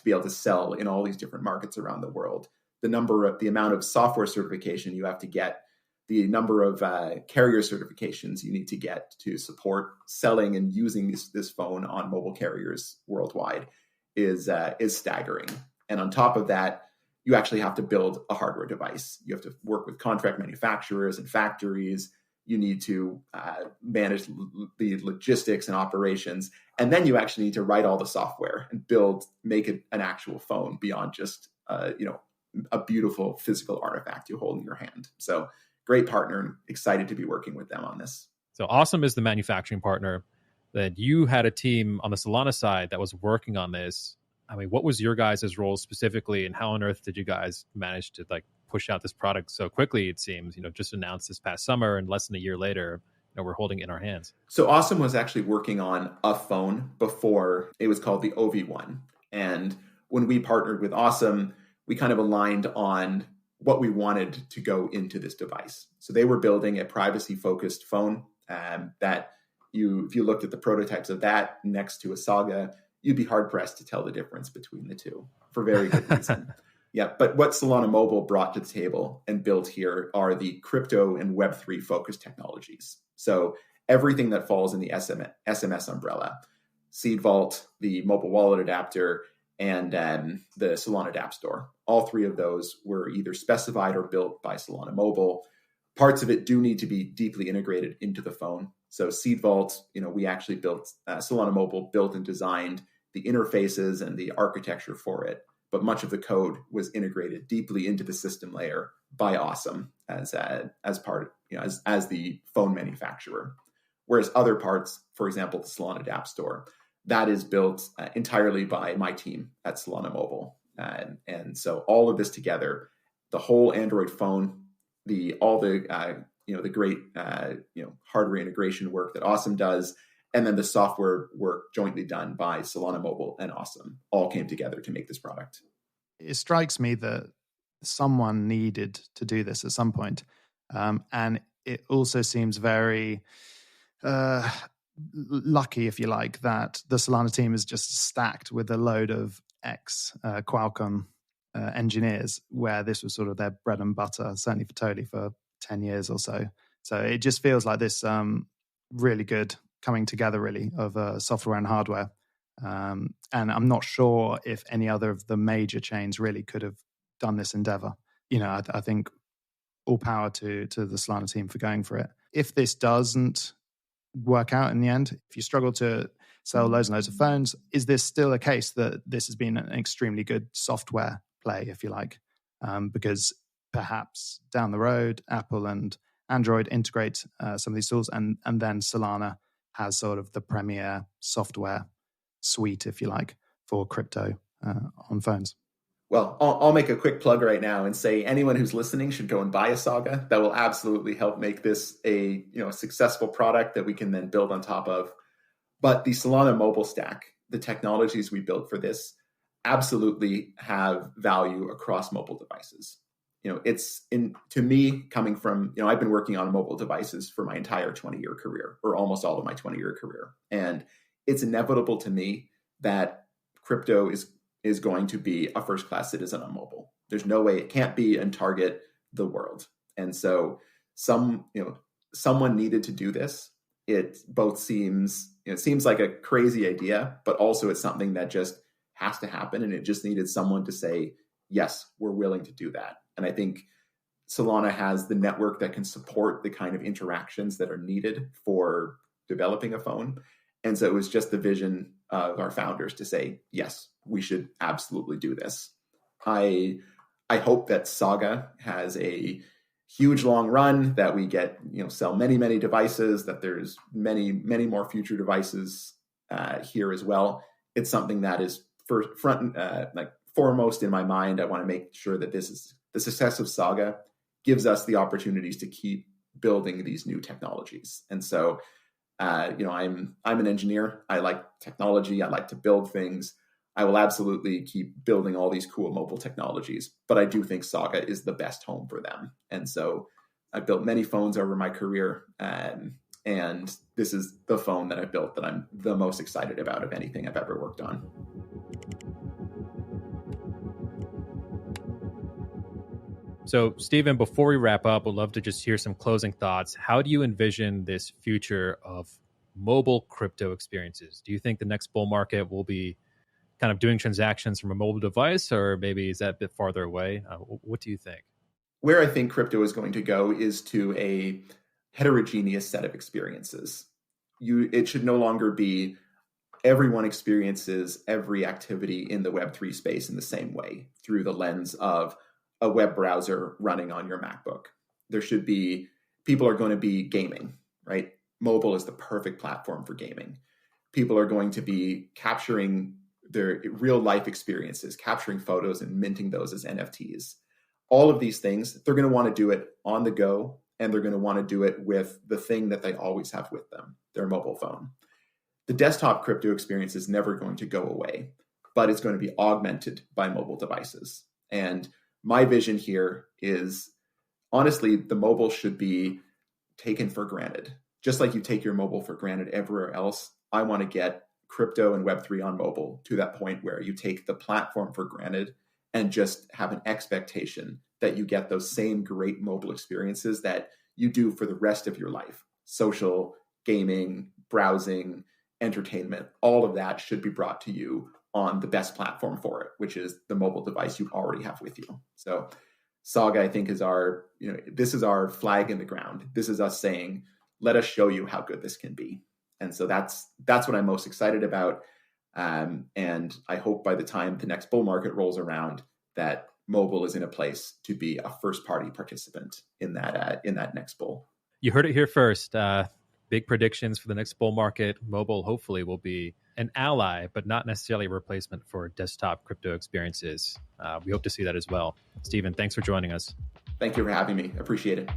be able to sell in all these different markets around the world. The amount of software certification you have to get, the number of carrier certifications you need to get to support selling and using this phone on mobile carriers worldwide is staggering. And on top of that, you actually have to build a hardware device. You have to work with contract manufacturers and factories. You need to manage the logistics and operations. And then you actually need to write all the software and make it an actual phone beyond just, a beautiful physical artifact you hold in your hand. So great partner, and excited to be working with them on this. So Awesome is the manufacturing partner. That you had a team on the Solana side that was working on this. I mean, what was your guys' role specifically, and how on earth did you guys manage to push out this product so quickly? It seems, just announced this past summer, and less than a year later, we're holding it in our hands. So Awesome was actually working on a phone before. It was called the OV1. And when we partnered with Awesome, we kind of aligned on what we wanted to go into this device. So they were building a privacy-focused phone that if you looked at the prototypes of that next to a Saga, you'd be hard-pressed to tell the difference between the two for very good reason. Yeah, but what Solana Mobile brought to the table and built here are the crypto and Web3 focused technologies. So everything that falls in the SMS umbrella, Seed Vault, the mobile wallet adapter, and the Solana Dapp store. All three of those were either specified or built by Solana Mobile. Parts of it do need to be deeply integrated into the phone. So Seed Vault, we actually built, Solana Mobile built and designed the interfaces and the architecture for it. But much of the code was integrated deeply into the system layer by Awesome as part, as the phone manufacturer. Whereas other parts, for example, the Solana Dapp store, that is built entirely by my team at Solana Mobile. And so all of this together, the whole Android phone, the great hardware integration work that Awesome does, and then the software work jointly done by Solana Mobile and Awesome, all came together to make this product. It strikes me that someone needed to do this at some point. And it also seems very lucky, if you like, that the Solana team is just stacked with a load of ex-Qualcomm engineers, where this was sort of their bread and butter, certainly for Totally for 10 years or so. So it just feels like this really good coming together, really, of software and hardware. And I'm not sure if any other of the major chains really could have done this endeavor. I think all power to the Solana team for going for it. If this doesn't work out in the end, if you struggle to sell loads and loads of phones, is this still a case that this has been an extremely good software play, if you like? Because perhaps down the road, Apple and Android integrate some of these tools, and then Solana has sort of the premier software suite, if you like, for crypto on phones. Well, I'll make a quick plug right now and say anyone who's listening should go and buy a Saga. That will absolutely help make this a successful product that we can then build on top of. But the Solana Mobile Stack, the technologies we built for this, absolutely have value across mobile devices. To me, coming from, I've been working on mobile devices for my entire 20-year career, or almost all of my 20-year career. And it's inevitable to me that crypto is going to be a first-class citizen on mobile. There's no way it can't be and target the world. And so someone needed to do this. It both seems like a crazy idea, but also it's something that just has to happen. And it just needed someone to say, yes, we're willing to do that. And I think Solana has the network that can support the kind of interactions that are needed for developing a phone. And so it was just the vision of our founders to say, yes, we should absolutely do this. I hope that Saga has a huge long run, that we get, sell many, many devices, that there's many, many more future devices here as well. It's something that is foremost in my mind. I want to make sure that this is the success of Saga gives us the opportunities to keep building these new technologies. And so, I'm an engineer. I like technology. I like to build things. I will absolutely keep building all these cool mobile technologies, but I do think Saga is the best home for them. And so I've built many phones over my career, and this is the phone that I built that I'm the most excited about of anything I've ever worked on. So, Steven, before we wrap up, I'd love to just hear some closing thoughts. How do you envision this future of mobile crypto experiences? Do you think the next bull market will be kind of doing transactions from a mobile device, or maybe is that a bit farther away? What do you think? Where I think crypto is going to go is to a heterogeneous set of experiences. It should no longer be everyone experiences every activity in the Web3 space in the same way through the lens of a web browser running on your MacBook. People are going to be gaming, right? Mobile is the perfect platform for gaming. People are going to be capturing their real life experiences, capturing photos and minting those as NFTs. All of these things, they're going to want to do it on the go, and they're going to want to do it with the thing that they always have with them, their mobile phone. The desktop crypto experience is never going to go away, but it's going to be augmented by mobile devices. And my vision here is, honestly, the mobile should be taken for granted. Just like you take your mobile for granted everywhere else, I want to get crypto and Web3 on mobile to that point where you take the platform for granted and just have an expectation that you get those same great mobile experiences that you do for the rest of your life. Social, gaming, browsing, entertainment, all of that should be brought to you on the best platform for it, which is the mobile device you already have with you. So Saga, I think, is this is our flag in the ground. This is us saying, let us show you how good this can be. And so that's what I'm most excited about. And I hope by the time the next bull market rolls around, that mobile is in a place to be a first party participant in that next bull. You heard it here first. Big predictions for the next bull market. Mobile hopefully will be an ally, but not necessarily a replacement for desktop crypto experiences. We hope to see that as well. Steven, thanks for joining us. Thank you for having me. Appreciate it.